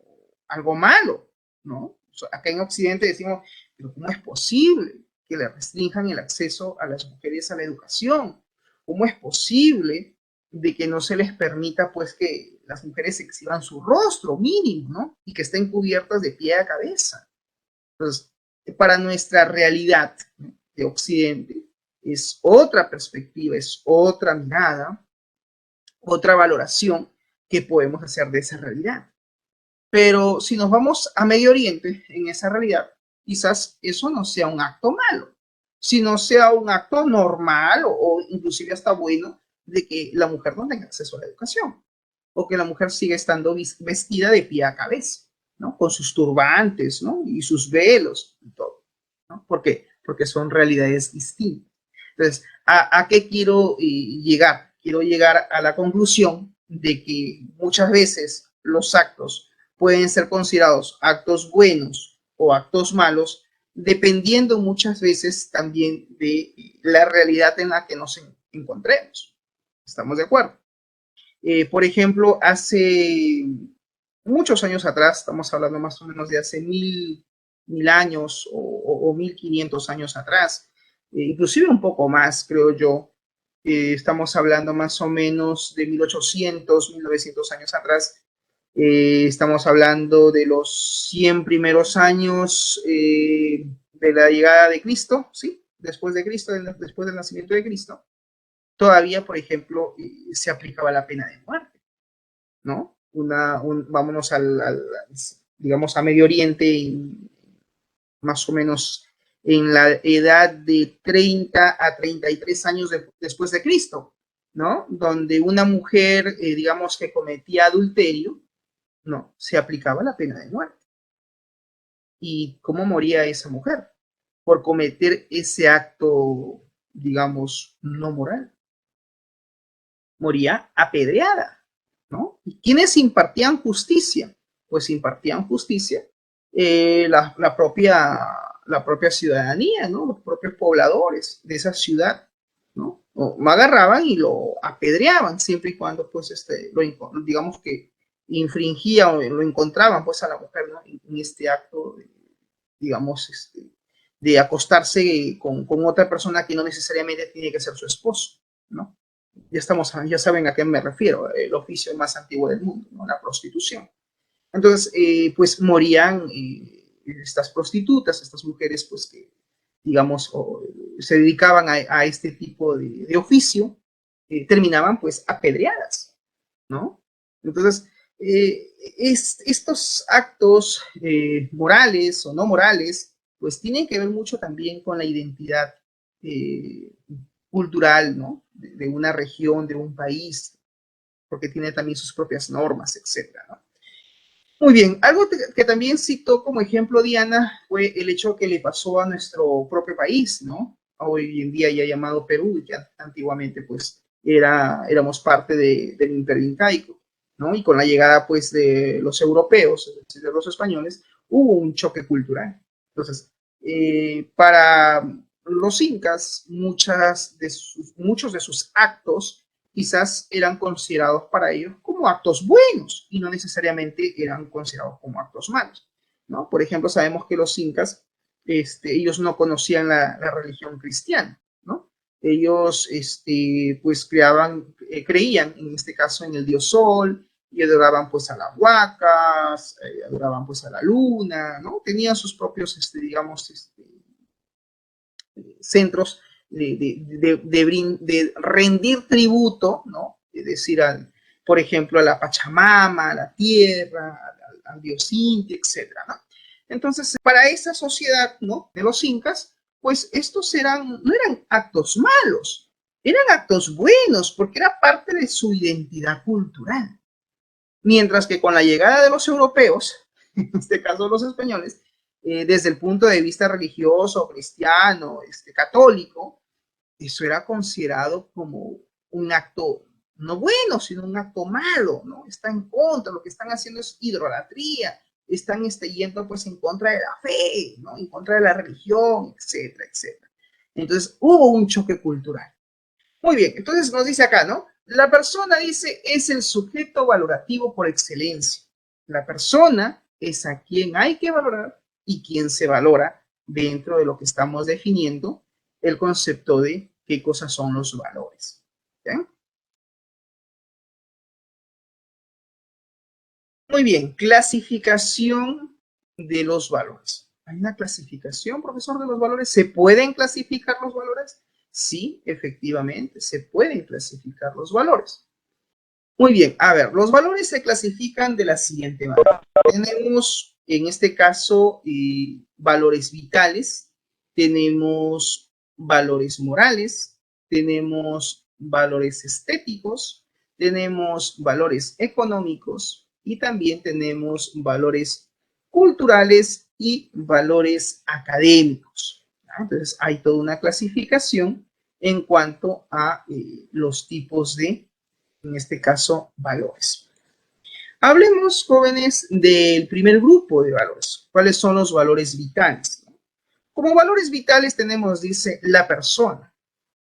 algo malo, ¿no? O sea, acá en Occidente decimos, pero ¿cómo es posible que le restrinjan el acceso a las mujeres a la educación? ¿Cómo es posible de que no se les permita, pues, que las mujeres exhiban su rostro mínimo, ¿no? Y que estén cubiertas de pie a cabeza. Entonces, para nuestra realidad, ¿no? De Occidente, es otra perspectiva, es otra mirada, otra valoración que podemos hacer de esa realidad. Pero si nos vamos a Medio Oriente, en esa realidad, quizás eso no sea un acto malo, sino sea un acto normal o inclusive hasta bueno de que la mujer no tenga acceso a la educación. o que la mujer siga estando vestida de pie a cabeza, ¿no? Con sus turbantes, ¿no? Y sus velos y todo, ¿no? ¿Por qué? Porque son realidades distintas. Entonces, ¿a qué quiero llegar? Quiero llegar a la conclusión de que muchas veces los actos pueden ser considerados actos buenos o actos malos, dependiendo muchas veces también de la realidad en la que nos encontremos. ¿Estamos de acuerdo? Por ejemplo, hace muchos años atrás, estamos hablando más o menos de hace mil años o 1500 años atrás, inclusive un poco más, creo yo, estamos hablando más o menos de 1800, 1900 años atrás, estamos hablando de los 100 primeros años de la llegada de Cristo, ¿sí? Después de Cristo, después del nacimiento de Cristo, todavía, por ejemplo, se aplicaba la pena de muerte, ¿no? Vámonos digamos, a Medio Oriente, y más o menos en la edad de 30 a 33 años después de Cristo, ¿no? Donde una mujer, digamos, que cometía adulterio, no, se aplicaba la pena de muerte. ¿Y cómo moría esa mujer? Por cometer ese acto, digamos, no moral. Moría apedreada, ¿no? ¿Y quiénes impartían justicia? Pues impartían justicia la propia ciudadanía, ¿no? Los propios pobladores de esa ciudad, ¿no? O agarraban y lo apedreaban siempre y cuando, pues, digamos que infringía o lo encontraban, pues, a la mujer, ¿no? En este acto, digamos, de acostarse con otra persona que no necesariamente tiene que ser su esposo, ¿no? Ya saben a qué me refiero, el oficio más antiguo del mundo, ¿no? La prostitución. Entonces, pues morían estas prostitutas, estas mujeres, pues que, digamos, se dedicaban a este tipo de oficio, terminaban pues apedreadas, ¿no? Entonces, estos actos morales o no morales, pues tienen que ver mucho también con la identidad eh, cultural, ¿no? De una región, de un país, porque tiene también sus propias normas, etcétera, ¿no? Muy bien, algo que también citó como ejemplo Diana fue el hecho que le pasó a nuestro propio país, ¿no? Hoy en día ya llamado Perú, y que antiguamente pues éramos parte del Imperio Incaico, ¿no? Y con la llegada pues de los europeos, es decir, de los españoles, hubo un choque cultural. Entonces, para los incas, muchos de sus actos quizás eran considerados para ellos como actos buenos y no necesariamente eran considerados como actos malos, ¿no? Por ejemplo, sabemos que los incas, ellos no conocían la religión cristiana, ¿no? Ellos, pues, creían, en este caso, en el dios Sol, y adoraban, pues, a las huacas, adoraban, pues, a la luna, ¿no? Tenían sus propios, digamos, centros de rendir tributo, ¿no? Es decir, por ejemplo, a la Pachamama, a la tierra, al dios Inti, etcétera, ¿no? Entonces, para esa sociedad, ¿no? De los incas, pues estos no eran actos malos, eran actos buenos, porque era parte de su identidad cultural. Mientras que con la llegada de los europeos, en este caso los españoles, desde el punto de vista religioso, cristiano, católico, eso era considerado como un acto no bueno, sino un acto malo, ¿no? Está en contra, lo que están haciendo es idolatría, están yendo pues en contra de la fe, ¿no? En contra de la religión, etcétera, etcétera. Entonces hubo un choque cultural. Muy bien, entonces nos dice acá, ¿no? La persona, dice, es el sujeto valorativo por excelencia. La persona es a quien hay que valorar y quien se valora dentro de lo que estamos definiendo el concepto de qué cosas son los valores. ¿Okay? Muy bien, clasificación de los valores. ¿Hay una clasificación, profesor, de los valores? ¿Se pueden clasificar los valores? Sí, efectivamente, se pueden clasificar los valores. Muy bien, a ver, los valores se clasifican de la siguiente manera. Tenemos, en este caso, valores vitales, tenemos valores morales, tenemos valores estéticos, tenemos valores económicos y también tenemos valores culturales y valores académicos, ¿no? Entonces, hay toda una clasificación en cuanto a los tipos de, en este caso, valores. Hablemos, jóvenes, del primer grupo de valores. ¿Cuáles son los valores vitales? Como valores vitales tenemos, dice, la persona,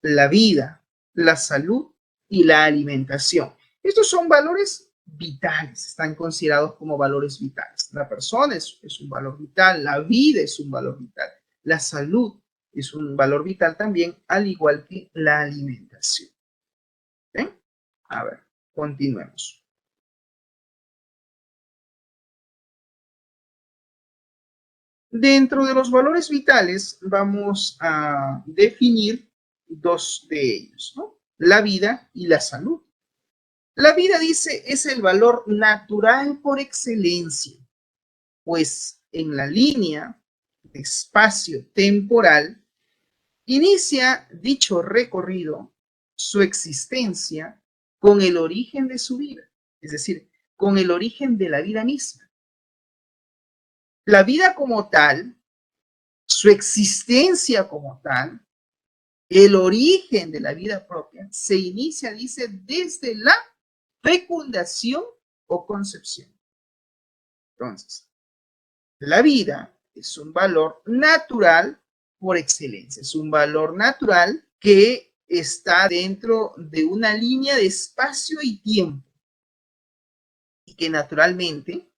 la vida, la salud y la alimentación. Estos son valores vitales, están considerados como valores vitales. La persona es un valor vital, la vida es un valor vital, la salud es un valor vital también, al igual que la alimentación. ¿Bien? A ver, continuemos. Dentro de los valores vitales vamos a definir dos de ellos, ¿no? La vida y la salud. La vida, dice, es el valor natural por excelencia, pues en la línea de espacio temporal inicia dicho recorrido, su existencia, con el origen de su vida, es decir, con el origen de la vida misma. La vida como tal, su existencia como tal, el origen de la vida propia, se inicia, dice, desde la fecundación o concepción. Entonces, la vida es un valor natural por excelencia, es un valor natural que está dentro de una línea de espacio y tiempo y que naturalmente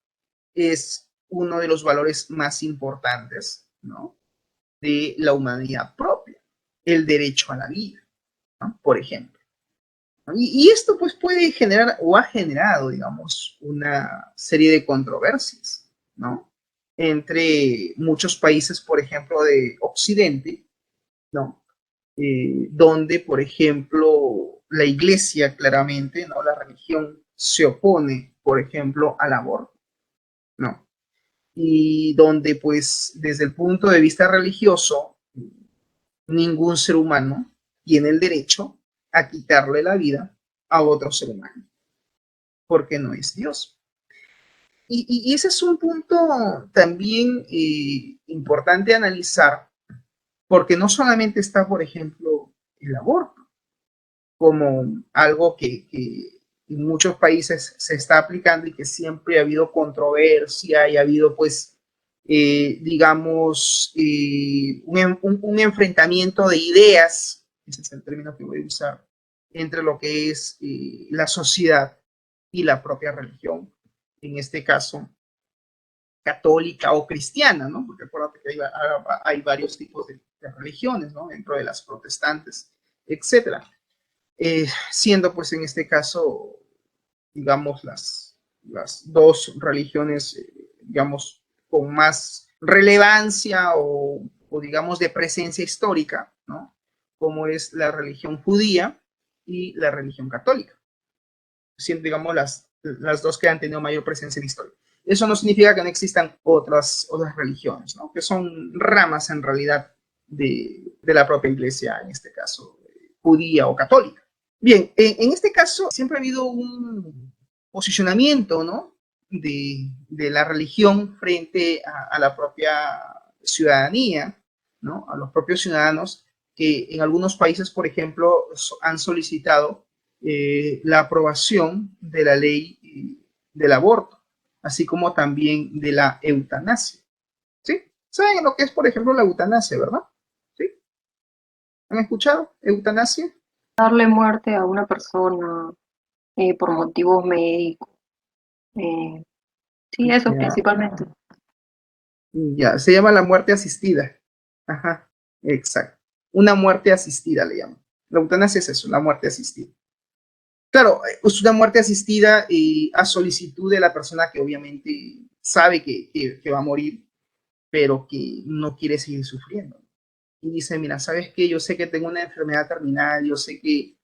es uno de los valores más importantes, ¿no?, de la humanidad propia, el derecho a la vida, ¿no?, por ejemplo. Y esto pues puede generar o ha generado, digamos, una serie de controversias, ¿no?, entre muchos países, por ejemplo, de Occidente, ¿no?, donde, por ejemplo, la iglesia claramente, ¿no?, la religión se opone, por ejemplo, al aborto, ¿no?, y donde pues desde el punto de vista religioso, ningún ser humano tiene el derecho a quitarle la vida a otro ser humano, porque no es Dios. Y ese es un punto también importante analizar, porque no solamente está, por ejemplo, el aborto, como algo que en muchos países se está aplicando y que siempre ha habido controversia y ha habido, pues, digamos, un enfrentamiento de ideas, ese es el término que voy a usar, entre lo que es la sociedad y la propia religión, en este caso católica o cristiana, ¿no? Porque acuérdate que hay varios tipos de religiones, ¿no?, dentro de las protestantes, etcétera. Siendo pues en este caso, digamos, las dos religiones, digamos, con más relevancia o digamos de presencia histórica, ¿no?, como es la religión judía y la religión católica, siendo, digamos, las dos que han tenido mayor presencia en la historia. Eso no significa que no existan otras religiones, ¿no?, que son ramas en realidad de la propia iglesia, en este caso, judía o católica. Bien, en este caso siempre ha habido un posicionamiento, ¿no?, de la religión frente a la propia ciudadanía, ¿no?, a los propios ciudadanos, que en algunos países, por ejemplo, han solicitado la aprobación de la ley del aborto, así como también de la eutanasia. ¿Sí? ¿Saben lo que es, por ejemplo, la eutanasia, verdad? ¿Sí? ¿Han escuchado eutanasia? Darle muerte a una persona por motivos médicos. Eh, sí, eso Ya, principalmente. ya, se llama la muerte asistida. Ajá, exacto. Una muerte asistida le llaman. La eutanasia es eso, la muerte asistida. Claro, es una muerte asistida a solicitud de la persona que obviamente sabe que va a morir, pero que no quiere seguir sufriendo. Y dice, mira, ¿sabes qué? Yo sé que tengo una enfermedad terminal, yo sé que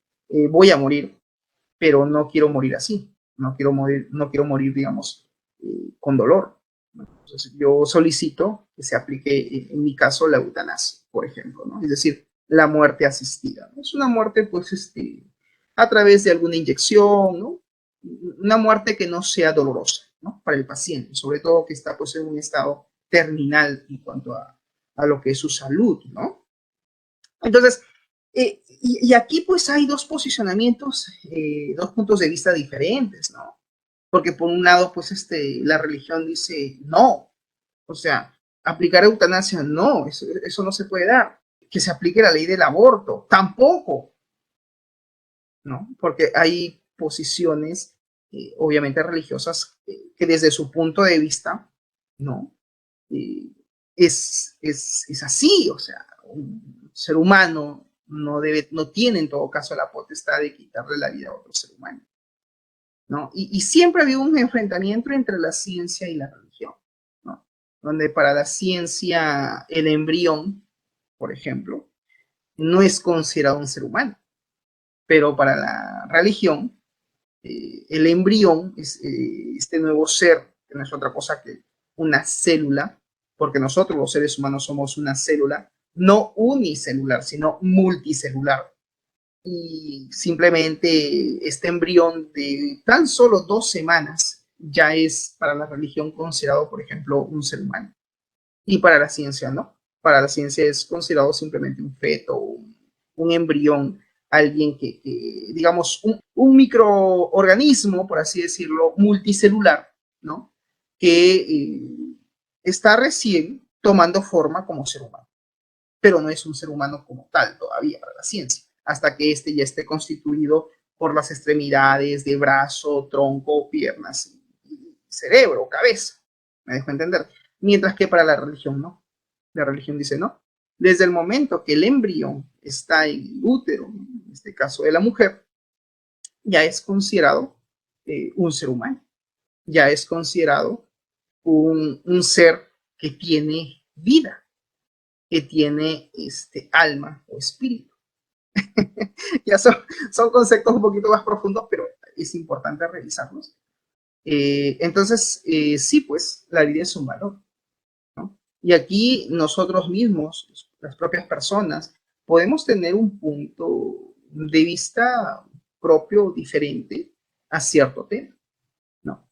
voy a morir, pero no quiero morir así. No quiero morir, digamos, con dolor. Entonces, yo solicito que se aplique, en mi caso, la eutanasia, por ejemplo, ¿no? Es decir, la muerte asistida. Es una muerte, pues, a través de alguna inyección, ¿no? Una muerte que no sea dolorosa, ¿no? Para el paciente, sobre todo que está pues en un estado terminal en cuanto a lo que es su salud, ¿no? Entonces, y aquí pues hay dos posicionamientos, dos puntos de vista diferentes, ¿no? Porque por un lado, pues la religión dice no, o sea, aplicar eutanasia, no, eso no se puede dar. Que se aplique la ley del aborto, tampoco, ¿no? Porque hay posiciones, obviamente religiosas, que desde su punto de vista, ¿no? Eh, es así, o sea, un ser humano no tiene en todo caso la potestad de quitarle la vida a otro ser humano, ¿no? Y siempre ha habido un enfrentamiento entre la ciencia y la religión, ¿no? Donde para la ciencia el embrión, por ejemplo, no es considerado un ser humano, pero para la religión, el embrión es este nuevo ser, que no es otra cosa que una célula, porque nosotros los seres humanos somos una célula, no unicelular, sino multicelular. Y simplemente este embrión de tan solo 2 semanas ya es para la religión considerado, por ejemplo, un ser humano. Y para la ciencia no. Para la ciencia es considerado simplemente un feto, un embrión, alguien digamos, un microorganismo, por así decirlo, multicelular, ¿no? Que está recién tomando forma como ser humano, pero no es un ser humano como tal todavía para la ciencia, hasta que ya esté constituido por las extremidades de brazo, tronco, piernas, cerebro, cabeza. ¿Me dejo entender? Mientras que para la religión no. La religión dice no. Desde el momento que el embrión está en el útero, en este caso de la mujer, ya es considerado un ser humano, ya es considerado un ser que tiene vida, que tiene alma o espíritu. Ya son conceptos un poquito más profundos, pero es importante revisarlos. Entonces, sí, pues la vida es un valor, ¿no? Y aquí nosotros mismos, las propias personas, podemos tener un punto de vista propio diferente a cierto tema, ¿no?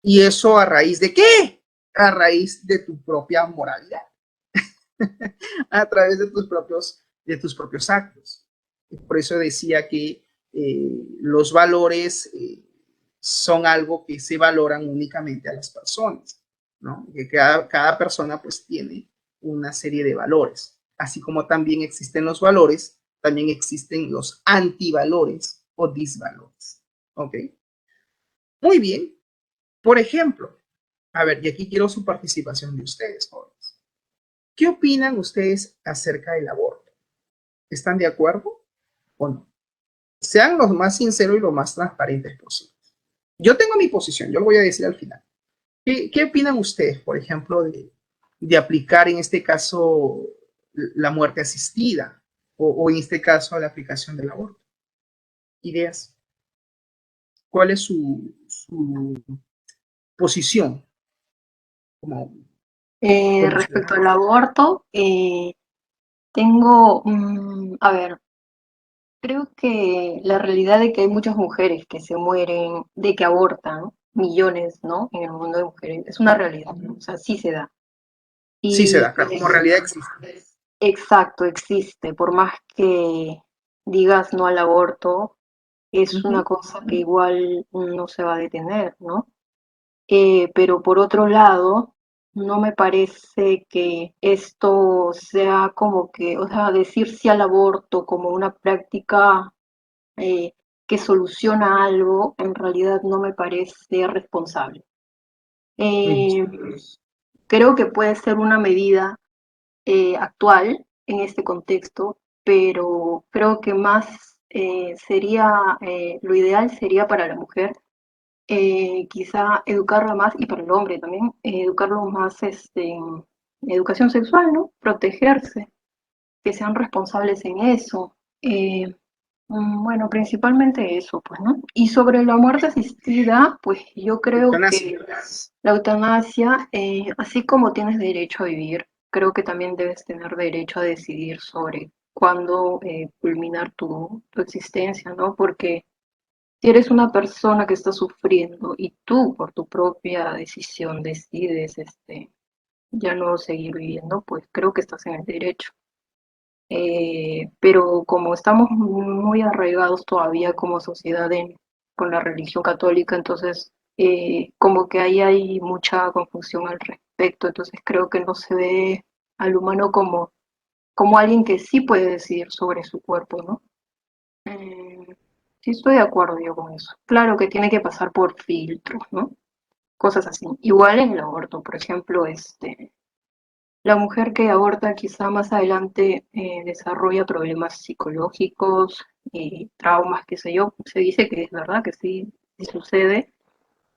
¿Y eso a raíz de qué? A raíz de tu propia moralidad, a través de tus propios actos. Por eso decía que los valores son algo que se valoran únicamente a las personas, ¿no? Que cada persona pues tiene una serie de valores. Así como también existen los valores, también existen los antivalores o disvalores. ¿Ok? Muy bien. Por ejemplo, a ver, y aquí quiero su participación de ustedes, jóvenes. ¿Qué opinan ustedes acerca del aborto? ¿Están de acuerdo o no? Sean los más sinceros y lo más transparentes posibles. Yo tengo mi posición, yo lo voy a decir al final. ¿Qué opinan ustedes, por ejemplo, de aplicar en este caso la muerte asistida o en este caso la aplicación del aborto? Ideas. ¿Cuál es su posición como, como Respecto ciudadano? al aborto, tengo, a ver, creo que la realidad de que hay muchas mujeres que se mueren, de que abortan, millones, ¿no? En el mundo de mujeres, es una realidad, ¿no? O sea, sí se da. Sí se Y da, claro, como realidad existe. exacto, existe. Por más que digas no al aborto, es una Ujú. cosa que igual no se va a detener, ¿no? Pero por otro lado, no me parece que esto sea como que, o sea, decir sí al aborto como una práctica eh, que soluciona algo, en realidad no me parece responsable. Listo. Eh, Creo que puede ser una medida actual en este contexto, pero creo que más lo ideal sería para la mujer quizá educarla más, y para el hombre también, educarlo más en educación sexual, ¿no? Protegerse, que sean responsables en eso. Bueno, principalmente eso, pues, ¿no? Y sobre la muerte asistida, pues yo creo Eutanasia. que la eutanasia, así como tienes derecho a vivir, creo que también debes tener derecho a decidir sobre cuándo culminar tu existencia, ¿no? Porque si eres una persona que está sufriendo y tú por tu propia decisión decides ya no seguir viviendo, pues creo que estás en el derecho. Pero como estamos muy arraigados todavía como sociedad con la religión católica, entonces como que ahí hay mucha confusión al respecto, entonces creo que no se ve al humano como alguien que sí puede decidir sobre su cuerpo, ¿no? Eh, sí estoy de acuerdo yo con eso. Claro que tiene que pasar por filtros, ¿no? Cosas así. Igual en el aborto, por ejemplo, la mujer que aborta quizá más adelante desarrolla problemas psicológicos, traumas, qué sé yo. Se dice que es verdad, que sí, sí sucede.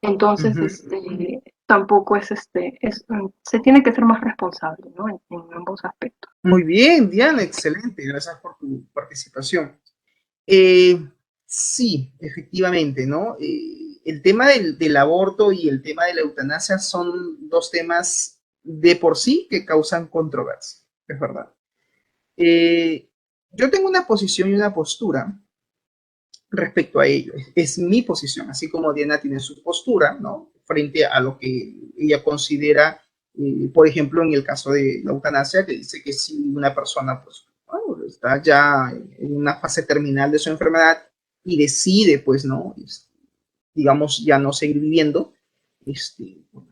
Entonces, Ujú. tampoco se tiene que ser más responsable, ¿no? En ambos aspectos. Muy bien, Diana, excelente. Gracias por tu participación. Eh, sí, efectivamente, ¿no? El tema del aborto y el tema de la eutanasia son dos temas de por sí que causan controversia, es verdad. Eh, yo tengo una posición y una postura respecto a ello. Es mi posición, así como Diana tiene su postura, ¿no? Frente a lo que ella considera, por ejemplo, en el caso de la eutanasia, que dice que si una persona, pues, bueno, está ya en una fase terminal de su enfermedad y decide, pues, ¿no? Digamos, ya no seguir viviendo,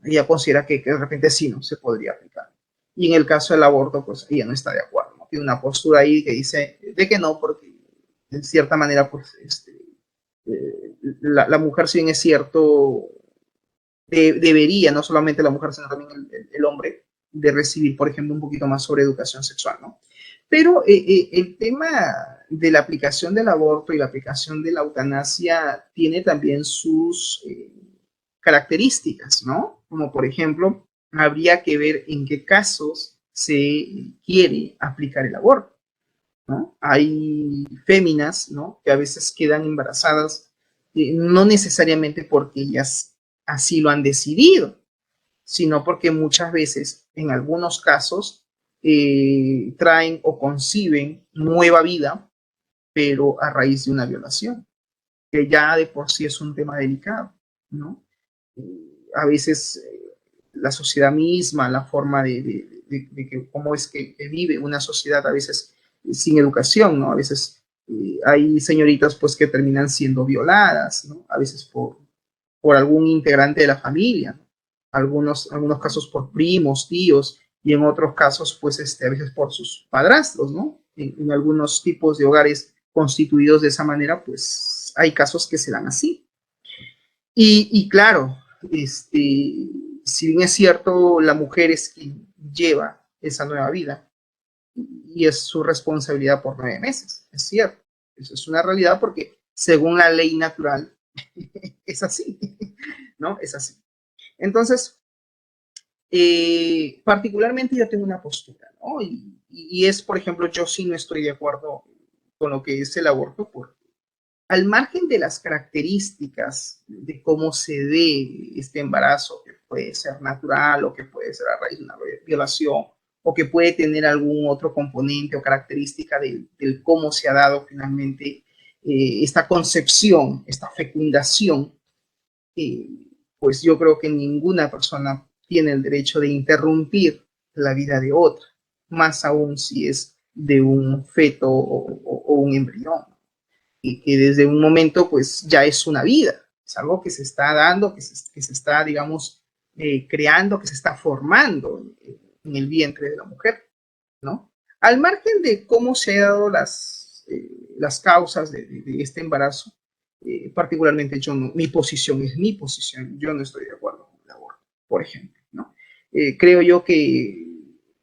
ella considera que de repente sí, ¿no? Se podría aplicar. Y en el caso del aborto, pues ella no está de acuerdo, ¿no? Tiene una postura ahí que dice de que no, porque en cierta manera, pues, la mujer, si bien es cierto, debería, no solamente la mujer, sino también el hombre, de recibir, por ejemplo, un poquito más sobre educación sexual, ¿no? Pero el tema de la aplicación del aborto y la aplicación de la eutanasia tiene también sus características, ¿no? Como por ejemplo, habría que ver en qué casos se quiere aplicar el aborto, ¿no? Hay féminas, ¿no? Que a veces quedan embarazadas, no necesariamente porque ellas así lo han decidido, sino porque muchas veces, en algunos casos, traen o conciben nueva vida, pero a raíz de una violación, que ya de por sí es un tema delicado, ¿no? A veces la sociedad misma, la forma de cómo es que vive una sociedad, a veces sin educación, ¿no? A veces hay señoritas pues que terminan siendo violadas, ¿no? A veces por algún integrante de la familia, ¿no? Algunos casos por primos, tíos, y en otros casos, pues, a veces por sus padrastros, ¿no? En algunos tipos de hogares constituidos de esa manera, pues, hay casos que se dan así. Y claro, si bien es cierto, la mujer es quien lleva esa nueva vida y es su responsabilidad por 9 meses, es cierto. Eso es una realidad porque según la ley natural es así, ¿no? Es así. Entonces, particularmente yo tengo una postura, ¿no? Y es, por ejemplo, yo sí no estoy de acuerdo con lo que es el aborto, porque al margen de las características de cómo se dé este embarazo, que puede ser natural o que puede ser a raíz de una violación, o que puede tener algún otro componente o característica del cómo se ha dado finalmente esta concepción, esta fecundación, eh, pues yo creo que ninguna persona tiene el derecho de interrumpir la vida de otra, más aún si es de un feto o un embrión, y que desde un momento pues ya es una vida, es algo que se está dando, que se está, digamos, creando, que se está formando en el vientre de la mujer, ¿no? Al margen de cómo se han dado las causas de este embarazo, particularmente yo no, mi posición es mi posición, yo no estoy de acuerdo con el aborto, por ejemplo, ¿no? Creo yo que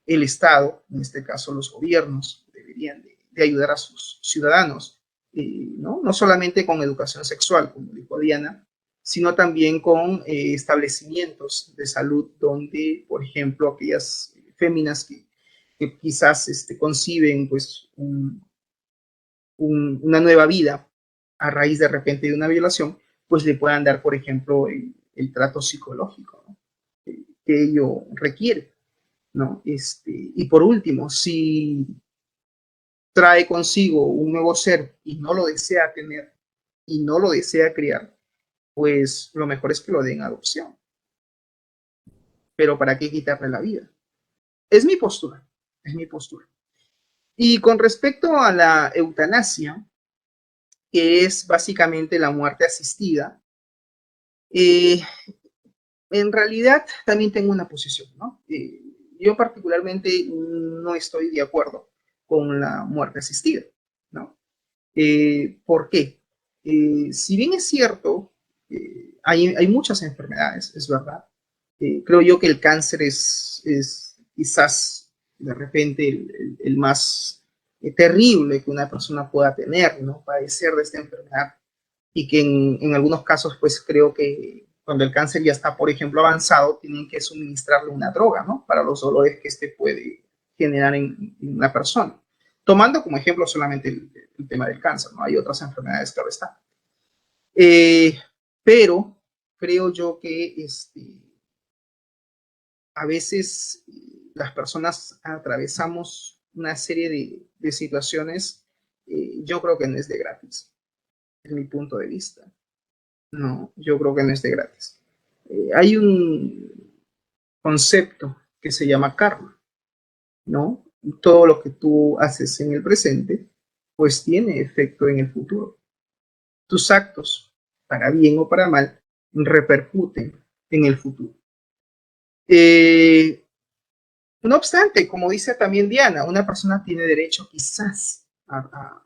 el Estado, en este caso los gobiernos, deberían de ayudar a sus ciudadanos, ¿no? No solamente con educación sexual, como dijo Diana, sino también con establecimientos de salud donde, por ejemplo, aquellas féminas que quizás conciben pues una nueva vida a raíz de repente de una violación, pues le puedan dar, por ejemplo, el trato psicológico, ¿no? Que ello requiere, ¿no? Y por último, si trae consigo un nuevo ser y no lo desea tener y no lo desea criar, pues lo mejor es que lo den adopción. Pero ¿para qué quitarle la vida? Es mi postura, es mi postura. Y con respecto a la eutanasia, que es básicamente la muerte asistida, en realidad también tengo una posición, ¿no? Yo particularmente no estoy de acuerdo con la muerte asistida, ¿no? ¿Por qué? Si bien es cierto, hay muchas enfermedades, es verdad. Creo yo que el cáncer es quizás de repente el más terrible que una persona pueda tener, ¿no? Padecer de esta enfermedad y que en algunos casos, pues creo que cuando el cáncer ya está, por ejemplo, avanzado, tienen que suministrarle una droga, ¿no? Para los dolores que este puede generar en una persona. Tomando como ejemplo solamente el tema del cáncer, ¿no? Hay otras enfermedades, claro está. Pero creo yo que a veces las personas atravesamos una serie de situaciones, yo creo que no es de gratis, es mi punto de vista. No, yo creo que no es de gratis. Hay un concepto que se llama karma, ¿no? Todo lo que tú haces en el presente, pues tiene efecto en el futuro. Tus actos, para bien o para mal, repercuten en el futuro. No obstante, como dice también Diana, una persona tiene derecho quizás a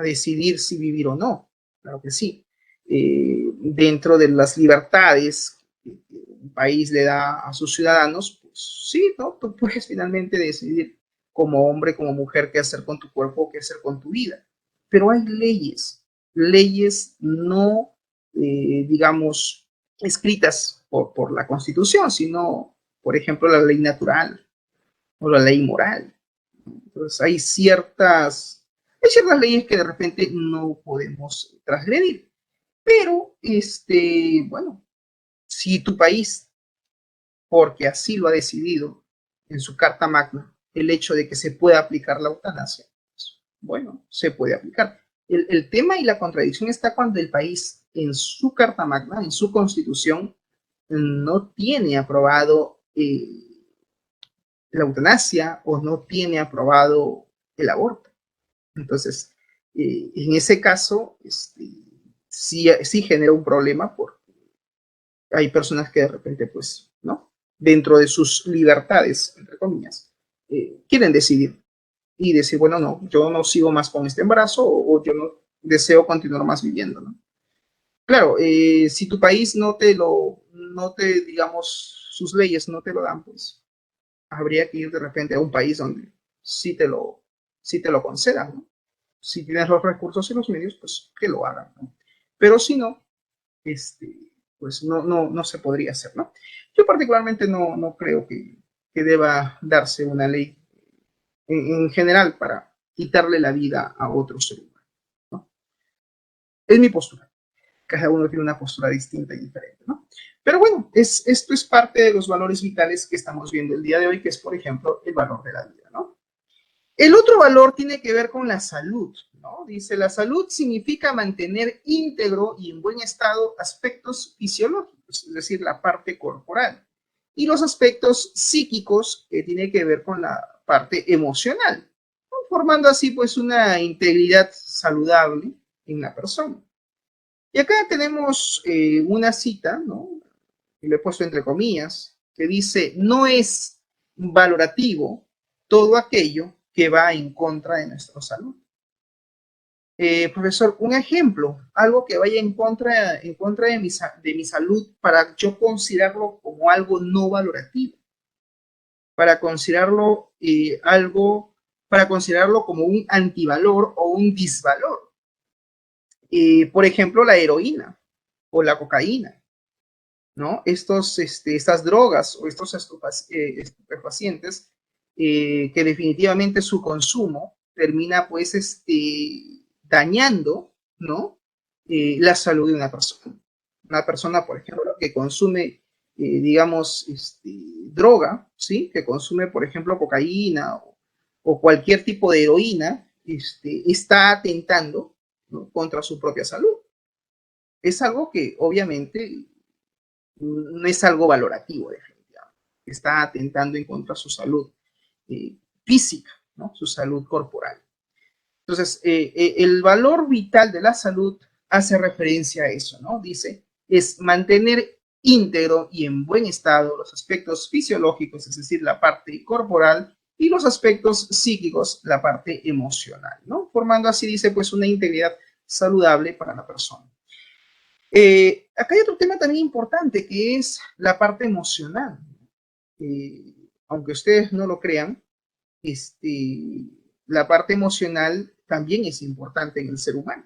decidir si vivir o no. Claro que sí. Dentro de las libertades que un país le da a sus ciudadanos, pues sí, ¿no? Tú puedes finalmente decidir como hombre, como mujer, qué hacer con tu cuerpo, qué hacer con tu vida. Pero hay leyes no, digamos, escritas por la Constitución, sino, por ejemplo, la ley natural o la ley moral. Entonces hay ciertas leyes que de repente no podemos transgredir. Pero, bueno, si tu país, porque así lo ha decidido en su Carta Magna, el hecho de que se pueda aplicar la eutanasia, pues, bueno, se puede aplicar. El tema y la contradicción está cuando el país en su Carta Magna, en su constitución, no tiene aprobado la eutanasia o no tiene aprobado el aborto. Entonces, en ese caso, sí genera un problema porque hay personas que de repente, pues, ¿no? Dentro de sus libertades, entre comillas, quieren decidir y decir, bueno, no, yo no sigo más con este embarazo o yo no deseo continuar más viviendo, ¿no? Claro, si tu país digamos, sus leyes no te lo dan, pues habría que ir de repente a un país donde sí te lo concedan, ¿no? Si tienes los recursos y los medios, pues que lo hagan, ¿no? Pero si no, pues no se podría hacer, ¿no? Yo particularmente no creo que deba darse una ley en general para quitarle la vida a otro ser humano, ¿no? Es mi postura. Cada uno tiene una postura distinta y diferente, ¿no? Pero bueno, esto es parte de los valores vitales que estamos viendo el día de hoy, que es, por ejemplo, el valor de la vida, ¿no? El otro valor tiene que ver con la salud, ¿no? Dice, la salud significa mantener íntegro y en buen estado aspectos fisiológicos, es decir, la parte corporal, y los aspectos psíquicos que tiene que ver con la parte emocional, ¿no? Formando así pues una integridad saludable en la persona. Y acá tenemos una cita, ¿no? Y lo he puesto entre comillas, que dice, no es valorativo todo aquello que va en contra de nuestra salud. Profesor, un ejemplo, algo que vaya en contra de mi salud para yo considerarlo como algo no valorativo, para considerarlo para considerarlo como un antivalor o un disvalor. Por ejemplo, la heroína o la cocaína, ¿no? Estas drogas o estos estupefacientes que definitivamente su consumo termina pues dañando, ¿no? La salud de una persona. Una persona, por ejemplo, que consume, digamos, droga, ¿sí? Que consume, por ejemplo, cocaína o cualquier tipo de heroína, está atentando, ¿no?, contra su propia salud. Es algo que obviamente no es algo valorativo, definitivamente. Está atentando en contra de su salud física, ¿no?, su salud corporal. Entonces, el valor vital de la salud hace referencia a eso, ¿no? Dice, es mantener íntegro y en buen estado los aspectos fisiológicos, es decir, la parte corporal, y los aspectos psíquicos, la parte emocional, ¿no? Formando así, dice, pues una integridad saludable para la persona. Acá hay otro tema también importante, que es la parte emocional. Aunque ustedes no lo crean, la parte emocional también es importante en el ser humano.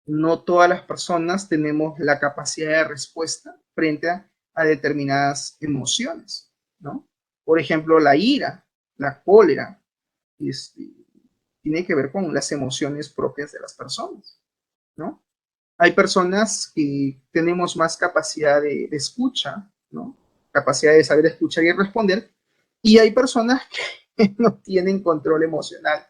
No todas las personas tenemos la capacidad de respuesta frente a determinadas emociones, ¿no? Por ejemplo, la ira, la cólera, tiene que ver con las emociones propias de las personas, ¿no? Hay personas que tenemos más capacidad de escucha, ¿no? Capacidad de saber escuchar y responder, y hay personas que no tienen control emocional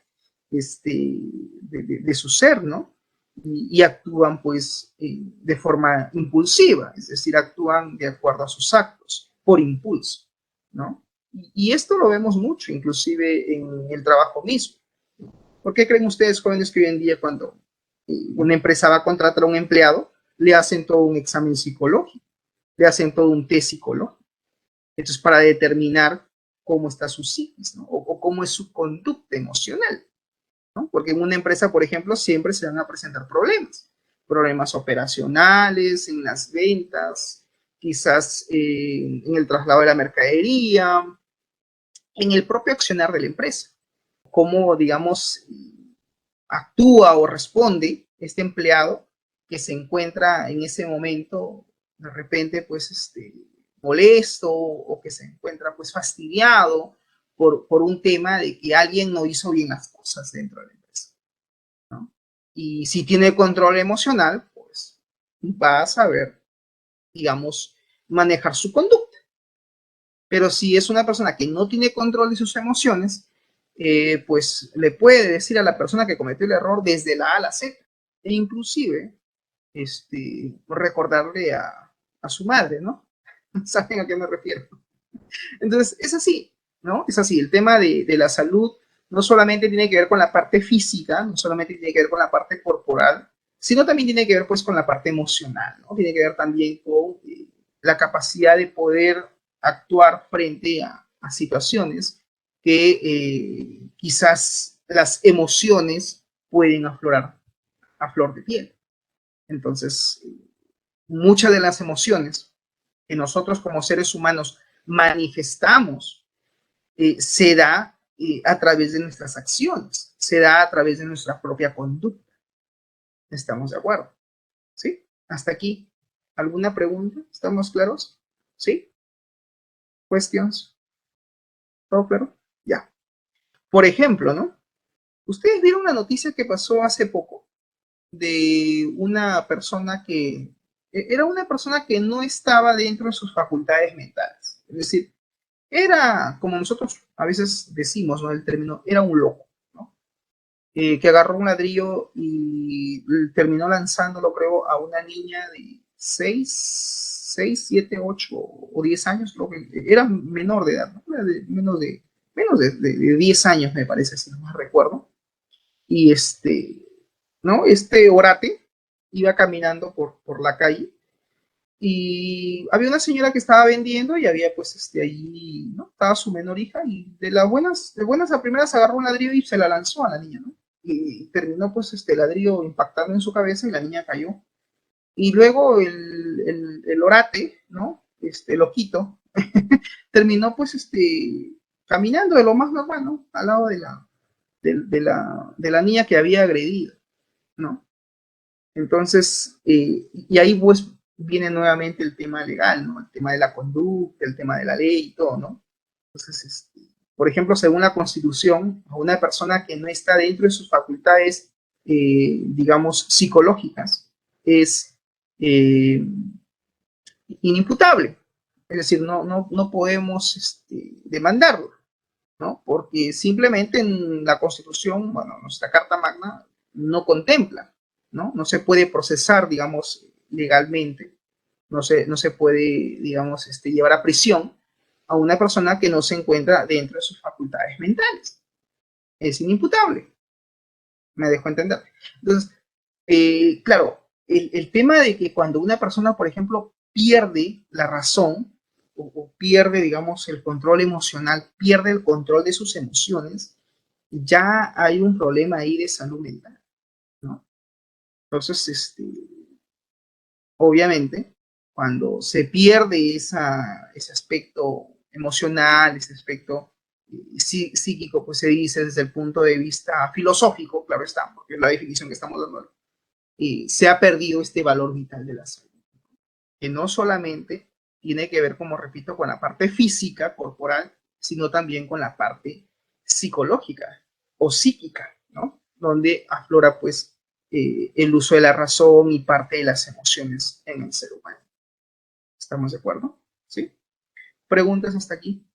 de su ser, ¿no? Y actúan pues de forma impulsiva, es decir, actúan de acuerdo a sus actos, por impulso, ¿no? Y esto lo vemos mucho, inclusive en el trabajo mismo. ¿Por qué creen ustedes, jóvenes, que hoy en día cuando una empresa va a contratar a un empleado, le hacen todo un examen psicológico, le hacen todo un test psicológico? Entonces, para determinar cómo está su psiquis, ¿no? O cómo es su conducta emocional, ¿no? Porque en una empresa, por ejemplo, siempre se van a presentar problemas operacionales, en las ventas, quizás en el traslado de la mercadería, en el propio accionar de la empresa. Cómo, digamos, actúa o responde este empleado que se encuentra en ese momento de repente pues molesto, o que se encuentra pues fastidiado por un tema de que alguien no hizo bien las cosas dentro de la empresa, ¿no? Y si tiene control emocional, pues va a saber, digamos, manejar su conducta. Pero si es una persona que no tiene control de sus emociones, pues le puede decir a la persona que cometió el error desde la A a la Z, e inclusive recordarle a su madre, ¿no? ¿Saben a qué me refiero? Entonces, es así, ¿no? Es así, el tema de la salud no solamente tiene que ver con la parte física, no solamente tiene que ver con la parte corporal, sino también tiene que ver pues con la parte emocional, ¿no? Tiene que ver también con la capacidad de poder actuar frente a situaciones que quizás las emociones pueden aflorar a flor de piel. Entonces, muchas de las emociones que nosotros como seres humanos manifestamos se da a través de nuestras acciones, se da a través de nuestra propia conducta. ¿Estamos de acuerdo? ¿Sí? Hasta aquí. ¿Alguna pregunta? ¿Estamos claros? ¿Sí? ¿Questions? ¿Todo claro? Ya. Por ejemplo, ¿no? Ustedes vieron una noticia que pasó hace poco de una persona que era una persona que no estaba dentro de sus facultades mentales. Es decir, era, como nosotros a veces decimos, ¿no?, el término, era un loco, ¿no? Que agarró un ladrillo y terminó lanzándolo, creo, a una niña de 7, 8 o 10 años, creo que era menor de edad, ¿no? Era de menos de 10 años, me parece, si no me recuerdo. Y ¿no? Este orate iba caminando por la calle y había una señora que estaba vendiendo y había pues ahí, ¿no? Estaba su menor hija y de buenas a primeras agarró un ladrillo y se la lanzó a la niña, ¿no? Y terminó pues este ladrillo impactando en su cabeza y la niña cayó. Y luego el orate, ¿no? Loquito, terminó pues caminando de lo más normal, ¿no? Al lado de la niña que había agredido, ¿no? Entonces, y ahí pues viene nuevamente el tema legal, ¿no? El tema de la conducta, el tema de la ley y todo, ¿no? Entonces, por ejemplo, según la Constitución, a una persona que no está dentro de sus facultades, digamos, psicológicas, es inimputable. Es decir, no podemos demandarlo. ¿no? Porque simplemente en la Constitución, bueno, nuestra Carta Magna no contempla, ¿no? No se puede procesar, digamos, legalmente, no se puede, digamos, llevar a prisión a una persona que no se encuentra dentro de sus facultades mentales. Es inimputable, me dejo entender. Entonces, claro, el tema de que cuando una persona, por ejemplo, pierde la razón o pierde, digamos, el control emocional, pierde el control de sus emociones, ya hay un problema ahí de salud mental, ¿no? Entonces, obviamente, cuando se pierde ese aspecto emocional, ese aspecto psíquico, pues se dice desde el punto de vista filosófico, claro está, porque es la definición que estamos dando, se ha perdido este valor vital de la salud, que no solamente tiene que ver, como repito, con la parte física, corporal, sino también con la parte psicológica o psíquica, ¿no? Donde aflora, pues, el uso de la razón y parte de las emociones en el ser humano. ¿Estamos de acuerdo? ¿Sí? ¿Preguntas hasta aquí?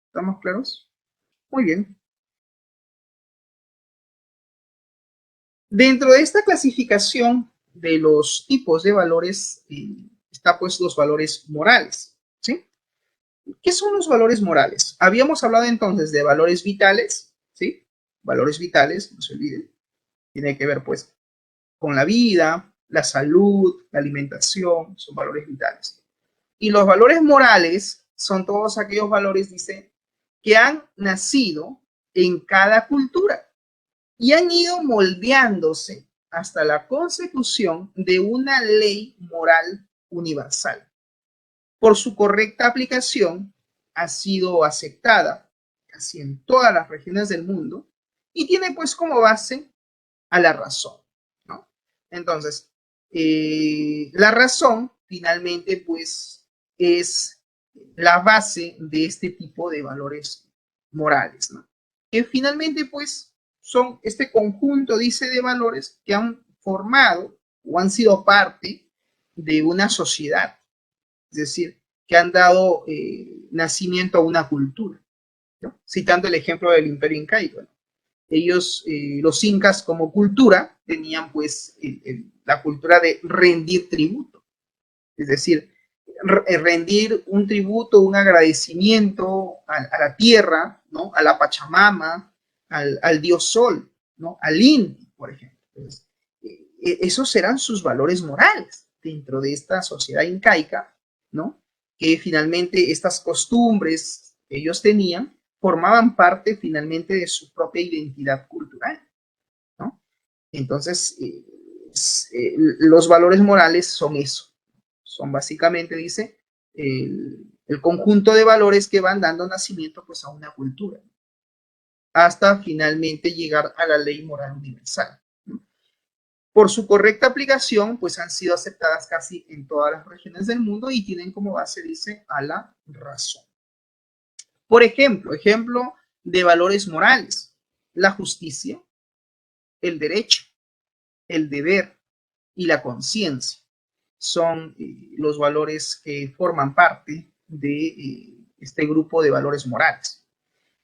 ¿Estamos claros? Muy bien. Dentro de esta clasificación de los tipos de valores, está pues los valores morales, ¿sí? ¿Qué son los valores morales? Habíamos hablado entonces de valores vitales, ¿sí? Valores vitales, no se olviden, tiene que ver pues con la vida, la salud, la alimentación, son valores vitales. Y los valores morales son todos aquellos valores, dice, que han nacido en cada cultura y han ido moldeándose hasta la consecución de una ley moral universal. Por su correcta aplicación, ha sido aceptada casi en todas las regiones del mundo y tiene pues como base a la razón, ¿no? Entonces, la razón finalmente pues es la base de este tipo de valores morales, ¿no? Que finalmente pues son este conjunto, dice, de valores que han formado o han sido parte de una sociedad, es decir, que han dado nacimiento a una cultura, ¿no? Citando el ejemplo del Imperio Incaico, ¿no? Ellos, los incas como cultura, tenían pues la cultura de rendir tributo, es decir, rendir un tributo, un agradecimiento a la tierra, ¿no? A la Pachamama, al dios Sol, ¿no? Al Inti, por ejemplo. Entonces, esos serán sus valores morales dentro de esta sociedad incaica, ¿no? Que finalmente estas costumbres que ellos tenían formaban parte finalmente de su propia identidad cultural, ¿no? Entonces, los valores morales son eso, son básicamente, dice, el conjunto de valores que van dando nacimiento pues a una cultura, hasta finalmente llegar a la ley moral universal, ¿no? Por su correcta aplicación, pues han sido aceptadas casi en todas las regiones del mundo y tienen como base, dice, a la razón. Por ejemplo de valores morales, la justicia, el derecho, el deber y la conciencia son los valores que forman parte de este grupo de valores morales.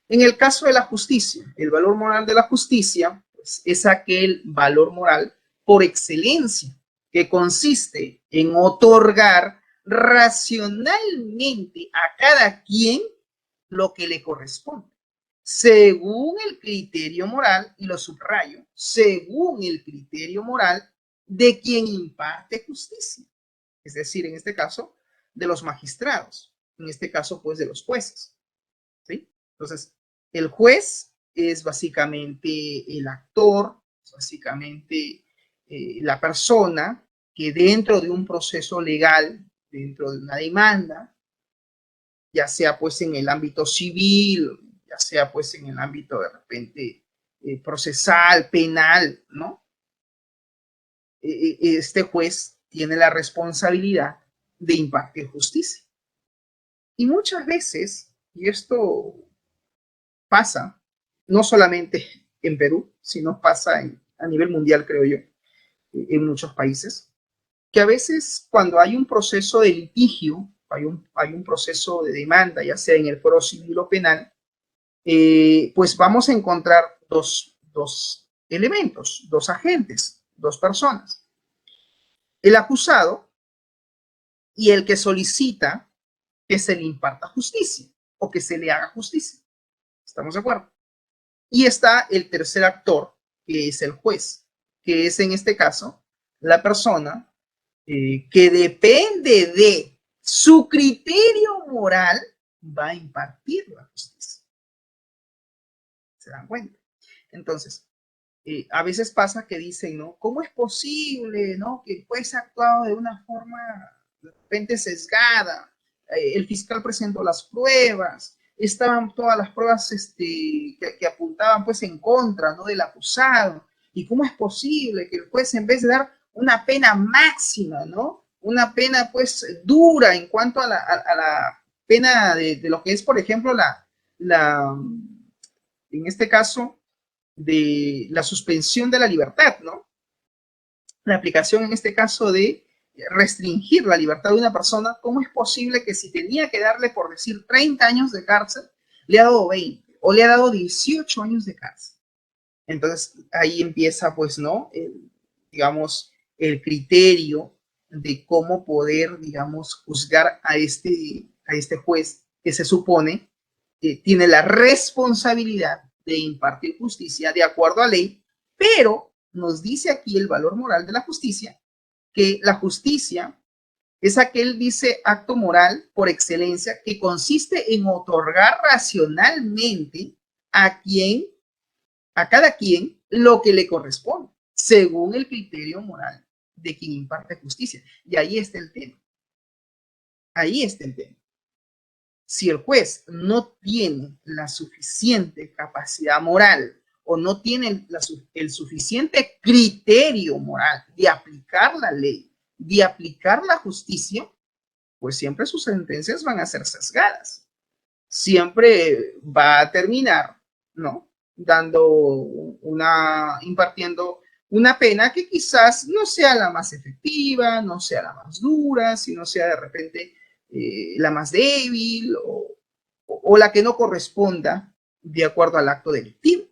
En el caso de la justicia, el valor moral de la justicia pues, es aquel valor moral por excelencia que consiste en otorgar racionalmente a cada quien lo que le corresponde, según el criterio moral, y lo subrayo, según el criterio moral de quien imparte justicia. Es decir, en este caso, de los magistrados, en este caso, pues, de los jueces, ¿sí? Entonces, el juez es básicamente el actor, es básicamente la persona que dentro de un proceso legal, dentro de una demanda, ya sea pues en el ámbito civil, ya sea pues en el ámbito de repente procesal, penal, ¿no? Este juez tiene la responsabilidad de impartir justicia. Y muchas veces, y esto pasa no solamente en Perú, sino pasa a nivel mundial, creo yo, en muchos países, que a veces cuando hay un proceso de litigio, hay un proceso de demanda, ya sea en el foro civil o penal, pues vamos a encontrar dos elementos, dos agentes, dos personas. El acusado y el que solicita que se le imparta justicia o que se le haga justicia. ¿Estamos de acuerdo? Y está el tercer actor, que es el juez, que es en este caso la persona que depende de su criterio moral va a impartir la justicia. ¿Se dan cuenta? Entonces, a veces pasa que dicen, ¿no? ¿Cómo es posible, ¿no? Que el juez ha actuado de una forma de repente sesgada? El fiscal presentó las pruebas, estaban todas las pruebas que apuntaban pues en contra, ¿no? Del acusado. ¿Y cómo es posible que el juez, en vez de dar una pena máxima, ¿no? Una pena pues dura en cuanto a la pena de lo que es, por ejemplo, en este caso, de la suspensión de la libertad, ¿no? La aplicación en este caso de restringir la libertad de una persona, ¿cómo es posible que si tenía que darle, por decir, 30 años de cárcel, le ha dado 20 o le ha dado 18 años de cárcel? Entonces ahí empieza, pues, ¿no? Digamos, el criterio de cómo poder, digamos, juzgar a este juez que se supone que tiene la responsabilidad de impartir justicia de acuerdo a ley, pero nos dice aquí el valor moral de la justicia, que la justicia es aquel, dice, acto moral por excelencia que consiste en otorgar racionalmente a cada quien lo que le corresponde, según el criterio moral de quien imparte justicia. Y ahí está el tema. Ahí está el tema. Si el juez no tiene la suficiente capacidad moral o no tiene el suficiente criterio moral de aplicar la ley, de aplicar la justicia, pues siempre sus sentencias van a ser sesgadas. Siempre va a terminar, ¿no? Impartiendo una pena que quizás no sea la más efectiva, no sea la más dura, sino sea de repente la más débil o la que no corresponda de acuerdo al acto delictivo.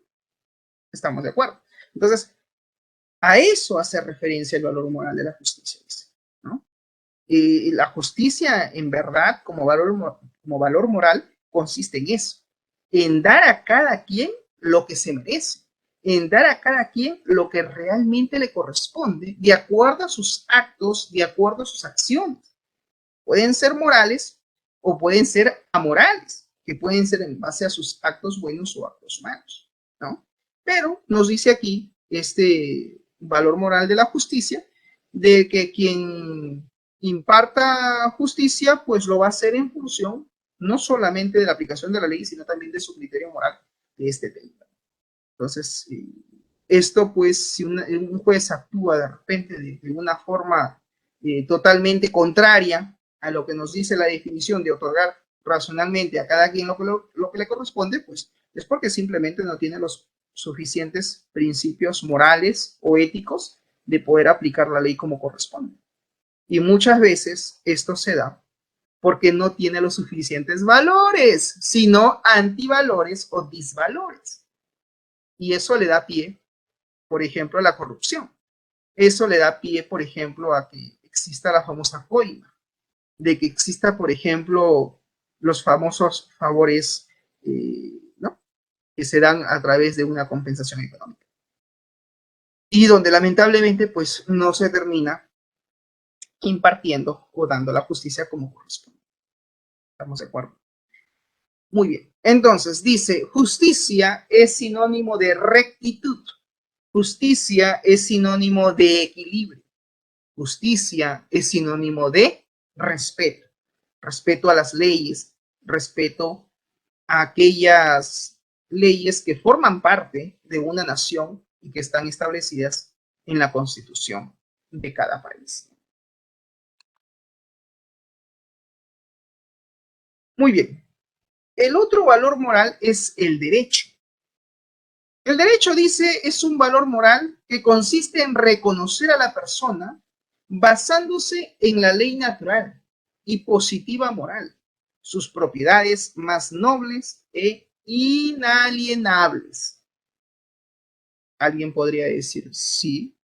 ¿Estamos de acuerdo? Entonces, a eso hace referencia el valor moral de la justicia, ¿no? La justicia, en verdad, como valor moral, consiste en eso, en dar a cada quien lo que se merece, en dar a cada quien lo que realmente le corresponde, de acuerdo a sus actos, de acuerdo a sus acciones. Pueden ser morales o pueden ser amorales, que pueden ser en base a sus actos buenos o actos malos, ¿no? Pero nos dice aquí este valor moral de la justicia, de que quien imparta justicia, pues lo va a hacer en función no solamente de la aplicación de la ley, sino también de su criterio moral de este tema. Entonces, esto pues, si un juez actúa de repente de una forma totalmente contraria a lo que nos dice la definición de otorgar racionalmente a cada quien lo que le corresponde, pues es porque simplemente no tiene los suficientes principios morales o éticos de poder aplicar la ley como corresponde. Y muchas veces esto se da porque no tiene los suficientes valores, sino antivalores o disvalores. Y eso le da pie, por ejemplo, a la corrupción. Eso le da pie, por ejemplo, a que exista la famosa coima, de que exista, por ejemplo, los famosos favores, ¿no? Que se dan a través de una compensación económica. Y donde lamentablemente, pues, no se termina impartiendo o dando la justicia como corresponde. ¿Estamos de acuerdo? Muy bien. Entonces, dice, justicia es sinónimo de rectitud. Justicia es sinónimo de equilibrio. Justicia es sinónimo de respeto. Respeto a las leyes, respeto a aquellas leyes que forman parte de una nación y que están establecidas en la Constitución de cada país. Muy bien. El otro valor moral es el derecho. El derecho, dice, es un valor moral que consiste en reconocer a la persona basándose en la ley natural y positiva moral, sus propiedades más nobles e inalienables. Alguien podría decir, sí,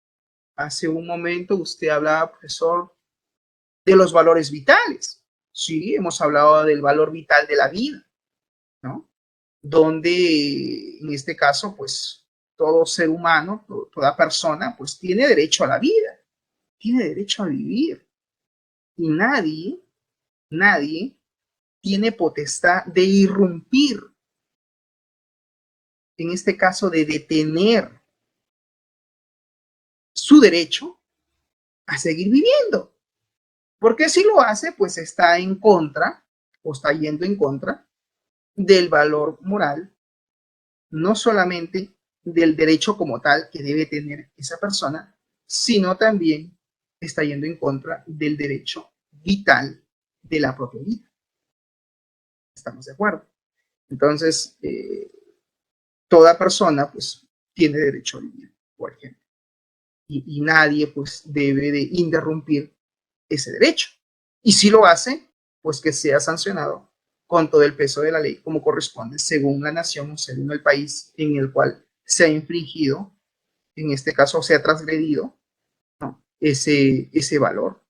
hace un momento usted hablaba, profesor, de los valores vitales. Sí, hemos hablado del valor vital de la vida, ¿no? Donde en este caso, pues, todo ser humano, toda persona, pues, tiene derecho a la vida, tiene derecho a vivir. Y nadie tiene potestad de irrumpir, en este caso, de detener su derecho a seguir viviendo. Porque si lo hace, pues está en contra o está yendo en contra del valor moral, no solamente del derecho como tal que debe tener esa persona, sino también está yendo en contra del derecho vital de la propia vida. ¿Estamos de acuerdo? Entonces, toda persona pues tiene derecho a vivir, por ejemplo, y nadie pues debe de interrumpir ese derecho. Y si lo hace, pues que sea sancionado con todo el peso de la ley como corresponde, según la nación o según el país en el cual se ha infringido, en este caso se ha transgredido, ¿no? ese valor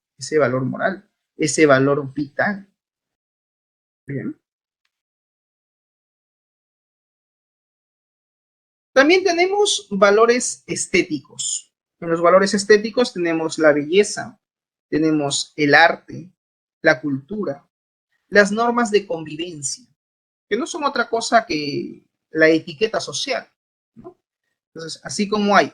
moral, ese valor vital. Bien. También tenemos valores estéticos. En los valores estéticos tenemos la belleza, tenemos el arte, la cultura, las normas de convivencia, que no son otra cosa que la etiqueta social, ¿no? Entonces, así como hay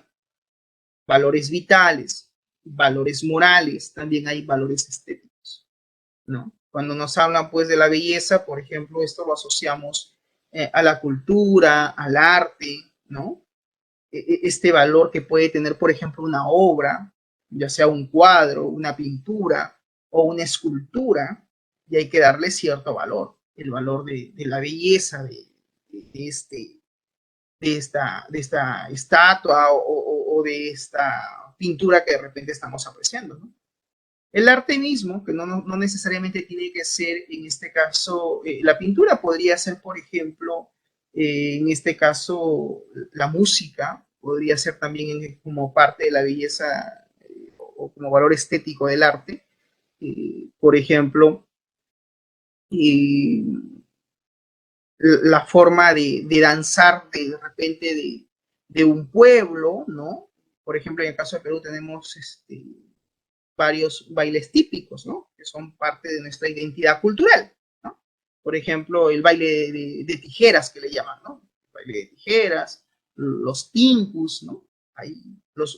valores vitales, valores morales, también hay valores estéticos, ¿no? Cuando nos hablan pues de la belleza, por ejemplo, esto lo asociamos a la cultura, al arte, ¿no? Este valor que puede tener, por ejemplo, una obra, ya sea un cuadro, una pintura o una escultura, y hay que darle cierto valor, el valor de la belleza de esta estatua o de esta pintura que de repente estamos apreciando, ¿no? El arte mismo, que no necesariamente tiene que ser, en este caso, la pintura podría ser, por ejemplo, en este caso, la música, podría ser también como parte de la belleza o como valor estético del arte. Por ejemplo, eh, la forma de danzar de repente de un pueblo, ¿no? Por ejemplo, en el caso de Perú tenemos varios bailes típicos, ¿no? Que son parte de nuestra identidad cultural, ¿no? Por ejemplo, el baile de tijeras que le llaman, ¿no? El baile de tijeras, los tincus, ¿no? Hay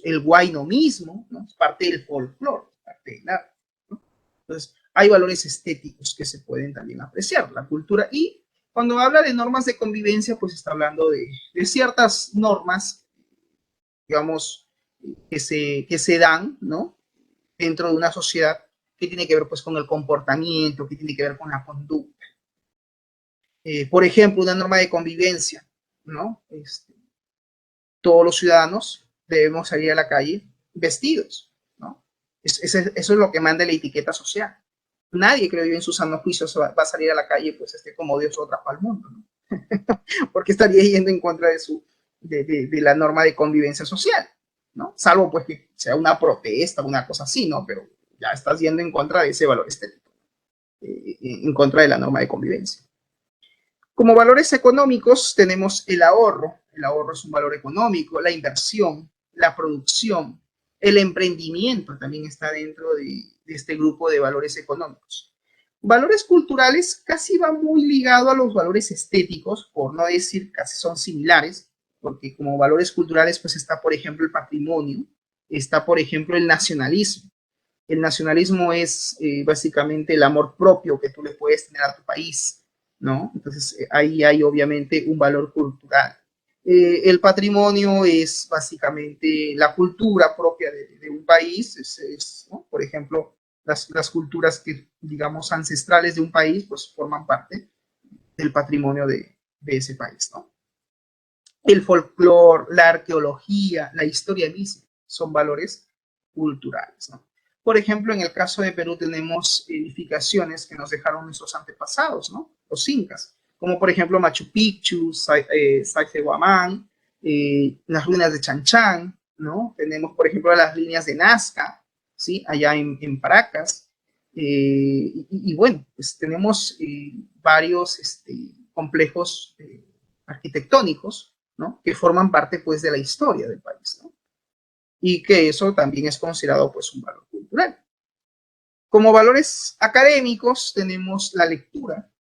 el huayno mismo, ¿no? Es parte del folclore, parte del arte, ¿no? Entonces, hay valores estéticos que se pueden también apreciar, la cultura, y cuando habla de normas de convivencia, pues está hablando de ciertas normas, digamos, que se dan, ¿no? Dentro de una sociedad que tiene que ver pues con el comportamiento, que tiene que ver con la conducta. Por ejemplo, una norma de convivencia, ¿no? Todos los ciudadanos debemos salir a la calle vestidos, ¿no? Eso es lo que manda la etiqueta social. Nadie, creo yo, en su sano juicio va a salir a la calle pues como Dios lo trajo al mundo, ¿no? Porque estaría yendo en contra de la norma de convivencia social, ¿no? Salvo pues que sea una protesta, una cosa así, ¿no? Pero ya estás yendo en contra de ese valor estético, en contra de la norma de convivencia. Como valores económicos tenemos el ahorro. El ahorro es un valor económico, la inversión, la producción, el emprendimiento también está dentro de este grupo de valores económicos. Valores culturales casi va muy ligado a los valores estéticos, por no decir casi son similares, porque como valores culturales pues está por ejemplo el patrimonio, está por ejemplo el nacionalismo. El nacionalismo es básicamente el amor propio que tú le puedes tener a tu país, ¿no? Entonces ahí hay obviamente un valor cultural. El patrimonio es básicamente la cultura propia de un país, ¿no? Por ejemplo, las culturas que, digamos, ancestrales de un país, pues forman parte del patrimonio de ese país, ¿no? El folclore, la arqueología, la historia misma, son valores culturales, ¿no? Por ejemplo, en el caso de Perú tenemos edificaciones que nos dejaron nuestros antepasados, ¿no? Los incas. como por ejemplo Machu Picchu, Sacsayhuamán, las ruinas de Chan Chan, ¿no? Tenemos, por ejemplo, las líneas de Nazca, ¿sí? Allá en Paracas. Y bueno, pues tenemos varios complejos arquitectónicos, ¿no? Que forman parte, pues, de la historia del país, ¿no? Y que eso también es considerado, pues, un valor cultural. Como valores académicos tenemos la lectura,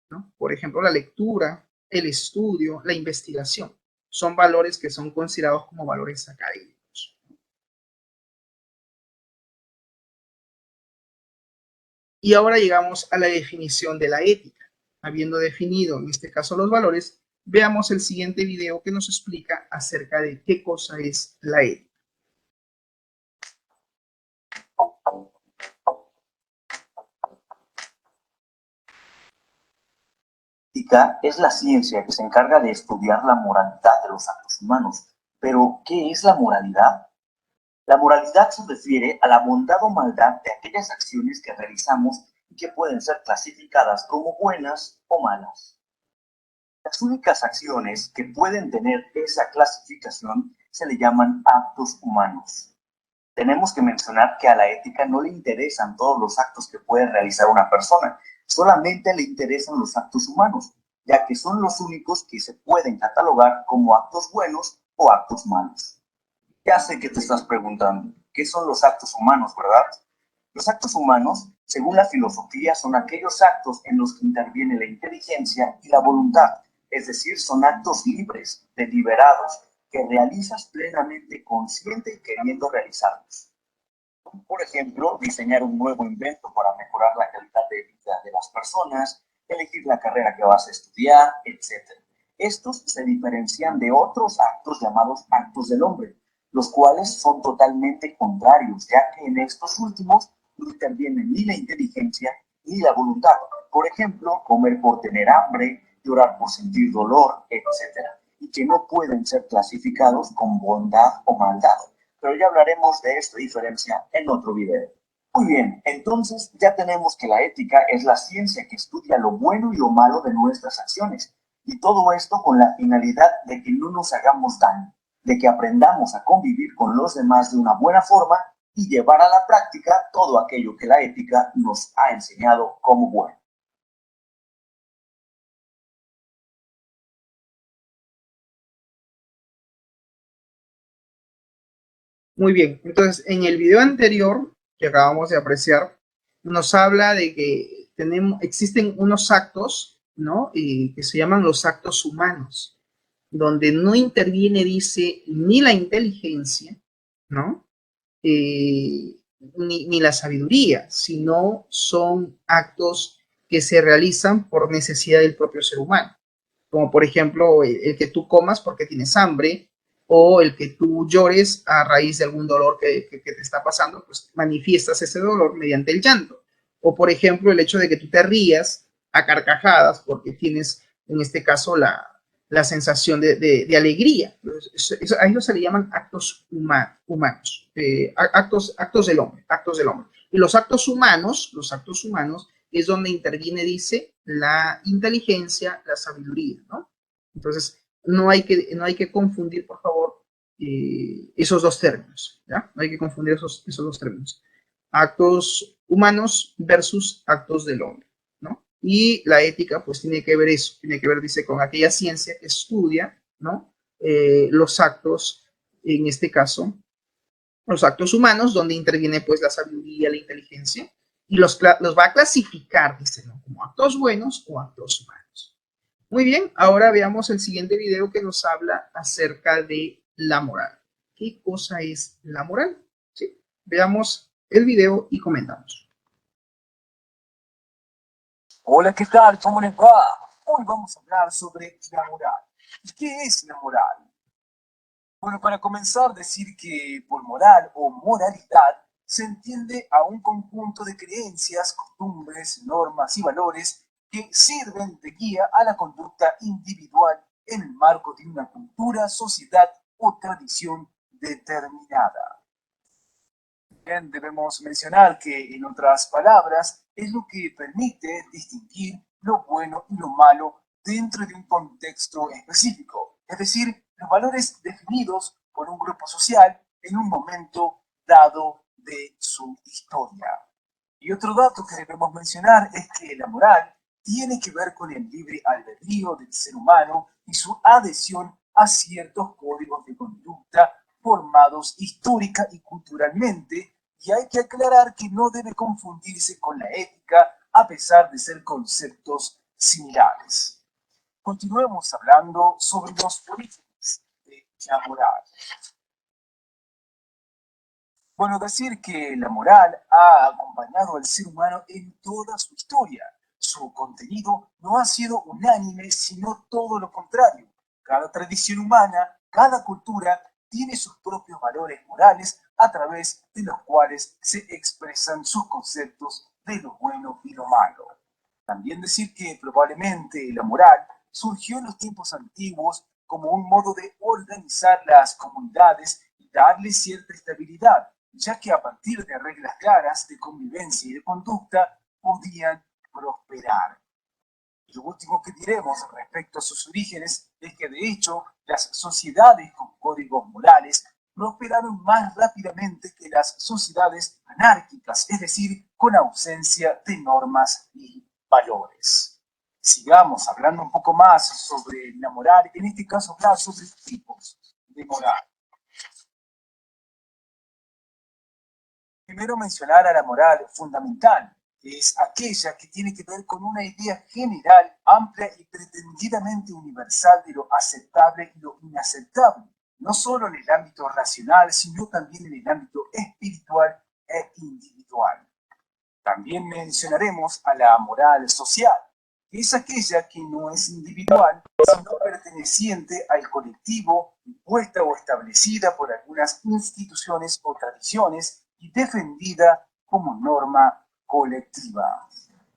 ¿no? Por ejemplo, la lectura, el estudio, la investigación. Son valores que son considerados como valores académicos. Y ahora llegamos a la definición de la ética. Habiendo definido, en este caso, los valores, veamos el siguiente video que nos explica acerca de qué cosa es la ética. Ética es la ciencia que se encarga de estudiar la moralidad de los actos humanos. Pero, ¿qué es la moralidad? La moralidad se refiere a la bondad o maldad de aquellas acciones que realizamos y que pueden ser clasificadas como buenas o malas. Las únicas acciones que pueden tener esa clasificación se le llaman actos humanos. Tenemos que mencionar que a la ética no le interesan todos los actos que puede realizar una persona, solamente le interesan los actos humanos, ya que son los únicos que se pueden catalogar como actos buenos o actos malos. Ya sé que te estás preguntando, ¿qué son los actos humanos, verdad? Los actos humanos, según la filosofía, son aquellos actos en los que interviene la inteligencia y la voluntad, es decir, son actos libres, deliberados, que realizas plenamente consciente y queriendo realizarlos. Por ejemplo, diseñar un nuevo invento para mejorar la calidad de vida de las personas, elegir la carrera que vas a estudiar, etc. Estos se diferencian de otros actos llamados actos del hombre, los cuales son totalmente contrarios, ya que en estos últimos no interviene ni la inteligencia ni la voluntad. Por ejemplo, comer por tener hambre, llorar por sentir dolor, etc. Y que no pueden ser clasificados con bondad o maldad. Pero ya hablaremos de esta diferencia en otro video. Muy bien, entonces ya tenemos que la ética es la ciencia que estudia lo bueno y lo malo de nuestras acciones. Y todo esto con la finalidad de que no nos hagamos daño, de que aprendamos a convivir con los demás de una buena forma y llevar a la práctica todo aquello que la ética nos ha enseñado como bueno. Muy bien, entonces en el video anterior que acabamos de apreciar, nos habla de que existen unos actos, ¿no? Que se llaman los actos humanos, donde no interviene, dice, ni la inteligencia, ¿no? Ni la sabiduría, sino son actos que se realizan por necesidad del propio ser humano, como por ejemplo el que tú comas porque tienes hambre, o el que tú llores a raíz de algún dolor que te está pasando, pues manifiestas ese dolor mediante el llanto. O por ejemplo el hecho de que tú te rías a carcajadas porque tienes, en este caso, la sensación de alegría. A eso se le llaman actos humanos, actos del hombre, actos del hombre. Y los actos humanos es donde interviene, dice, la inteligencia, la sabiduría, ¿no? Entonces, no hay que confundir, por favor, esos dos términos, ¿ya? No hay que confundir esos dos términos. Actos humanos versus actos del hombre, ¿no? Y la ética, pues, tiene que ver eso, tiene que ver, dice, con aquella ciencia que estudia, ¿no? Los actos, en este caso, los actos humanos, donde interviene, pues, la sabiduría, la inteligencia, y los va a clasificar, dice, ¿no? Como actos buenos o actos malos. Muy bien, ahora veamos el siguiente video que nos habla acerca de la moral. ¿Qué cosa es la moral? ¿Sí? Veamos el video y comentamos. Hola, ¿qué tal? ¿Cómo les va? Hoy vamos a hablar sobre la moral. ¿Y qué es la moral? Bueno, para comenzar, decir que por moral o moralidad se entiende a un conjunto de creencias, costumbres, normas y valores que sirven de guía a la conducta individual en el marco de una cultura, sociedad o tradición determinada. Bien, debemos mencionar que, en otras palabras, es lo que permite distinguir lo bueno y lo malo dentro de un contexto específico, es decir, los valores definidos por un grupo social en un momento dado de su historia. Y otro dato que debemos mencionar es que la moral tiene que ver con el libre albedrío del ser humano y su adhesión a ciertos códigos de conducta formados histórica y culturalmente, y hay que aclarar que no debe confundirse con la ética a pesar de ser conceptos similares. Continuemos hablando sobre los orígenes de la moral. Bueno, decir que la moral ha acompañado al ser humano en toda su historia. Su contenido no ha sido unánime, sino todo lo contrario. Cada tradición humana, cada cultura tiene sus propios valores morales a través de los cuales se expresan sus conceptos de lo bueno y lo malo. También decir que probablemente la moral surgió en los tiempos antiguos como un modo de organizar las comunidades y darle cierta estabilidad, ya que a partir de reglas claras de convivencia y de conducta podían prosperar. Y lo último que diremos respecto a sus orígenes es que de hecho las sociedades con códigos morales prosperaron más rápidamente que las sociedades anárquicas, es decir, con ausencia de normas y valores. Sigamos hablando un poco más sobre la moral, en este caso hablar sobre tipos de moral. Primero mencionar a la moral fundamental, que es aquella que tiene que ver con una idea general, amplia y pretendidamente universal de lo aceptable y lo inaceptable, no solo en el ámbito racional, sino también en el ámbito espiritual e individual. También mencionaremos a la moral social, que es aquella que no es individual, sino perteneciente al colectivo, impuesta o establecida por algunas instituciones o tradiciones y defendida como norma colectiva.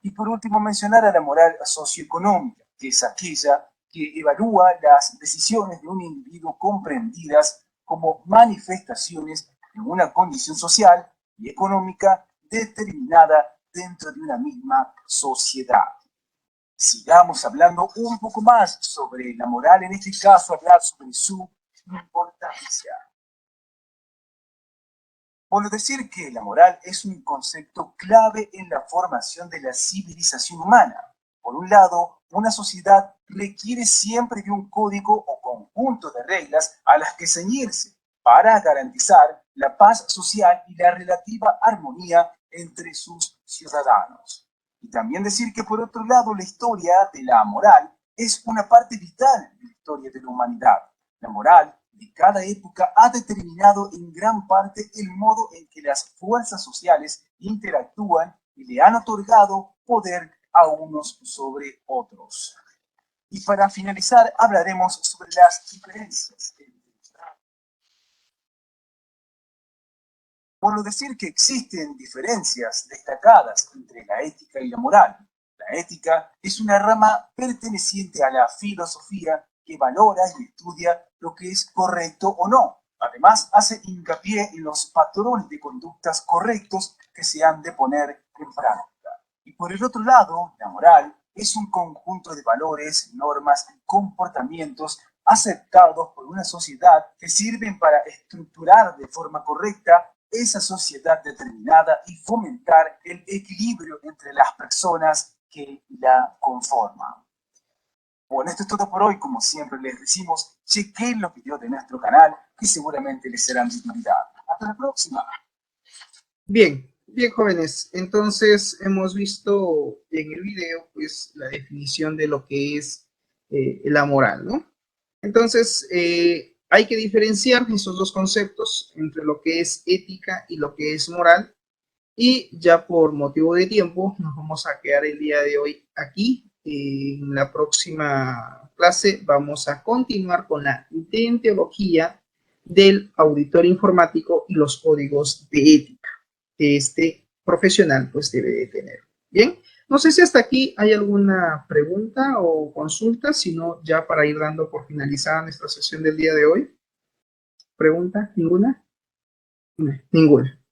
Y por último, mencionar a la moral socioeconómica, que es aquella que evalúa las decisiones de un individuo comprendidas como manifestaciones de una condición social y económica determinada dentro de una misma sociedad. Sigamos hablando un poco más sobre la moral, en este caso hablar sobre su importancia. Bueno, decir que la moral es un concepto clave en la formación de la civilización humana. Por un lado, una sociedad requiere siempre de un código o conjunto de reglas a las que ceñirse para garantizar la paz social y la relativa armonía entre sus ciudadanos. Y también decir que por otro lado la historia de la moral es una parte vital de la historia de la humanidad. La moral de cada época ha determinado en gran parte el modo en que las fuerzas sociales interactúan y le han otorgado poder a unos sobre otros. Y para finalizar hablaremos sobre las diferencias. Por lo decir que existen diferencias destacadas entre la ética y la moral. La ética es una rama perteneciente a la filosofía que valora y estudia lo que es correcto o no. Además, hace hincapié en los patrones de conductas correctos que se han de poner en práctica. Y por el otro lado, la moral es un conjunto de valores, normas y comportamientos aceptados por una sociedad que sirven para estructurar de forma correcta esa sociedad determinada y fomentar el equilibrio entre las personas que la conforman. Bueno, esto es todo por hoy. Como siempre les decimos, chequen los videos de nuestro canal que seguramente les serán de utilidad. Hasta la próxima. Bien, bien jóvenes, entonces hemos visto en el video pues la definición de lo que es la moral, ¿no? Entonces hay que diferenciar esos dos conceptos entre lo que es ética y lo que es moral, y ya por motivo de tiempo nos vamos a quedar el día de hoy aquí. En la próxima clase vamos a continuar con la deontología del auditor informático y los códigos de ética que este profesional pues debe de tener. Bien, no sé si hasta aquí hay alguna pregunta o consulta, sino ya para ir dando por finalizada nuestra sesión del día de hoy. ¿Pregunta? ¿Ninguna? No, ninguna.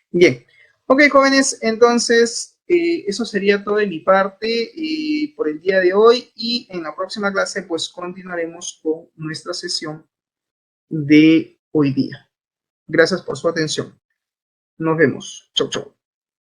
Bien. Ok, jóvenes, entonces eso sería todo de mi parte por el día de hoy, y en la próxima clase pues continuaremos con nuestra sesión de hoy día. Gracias por su atención. Nos vemos. Chau, chau.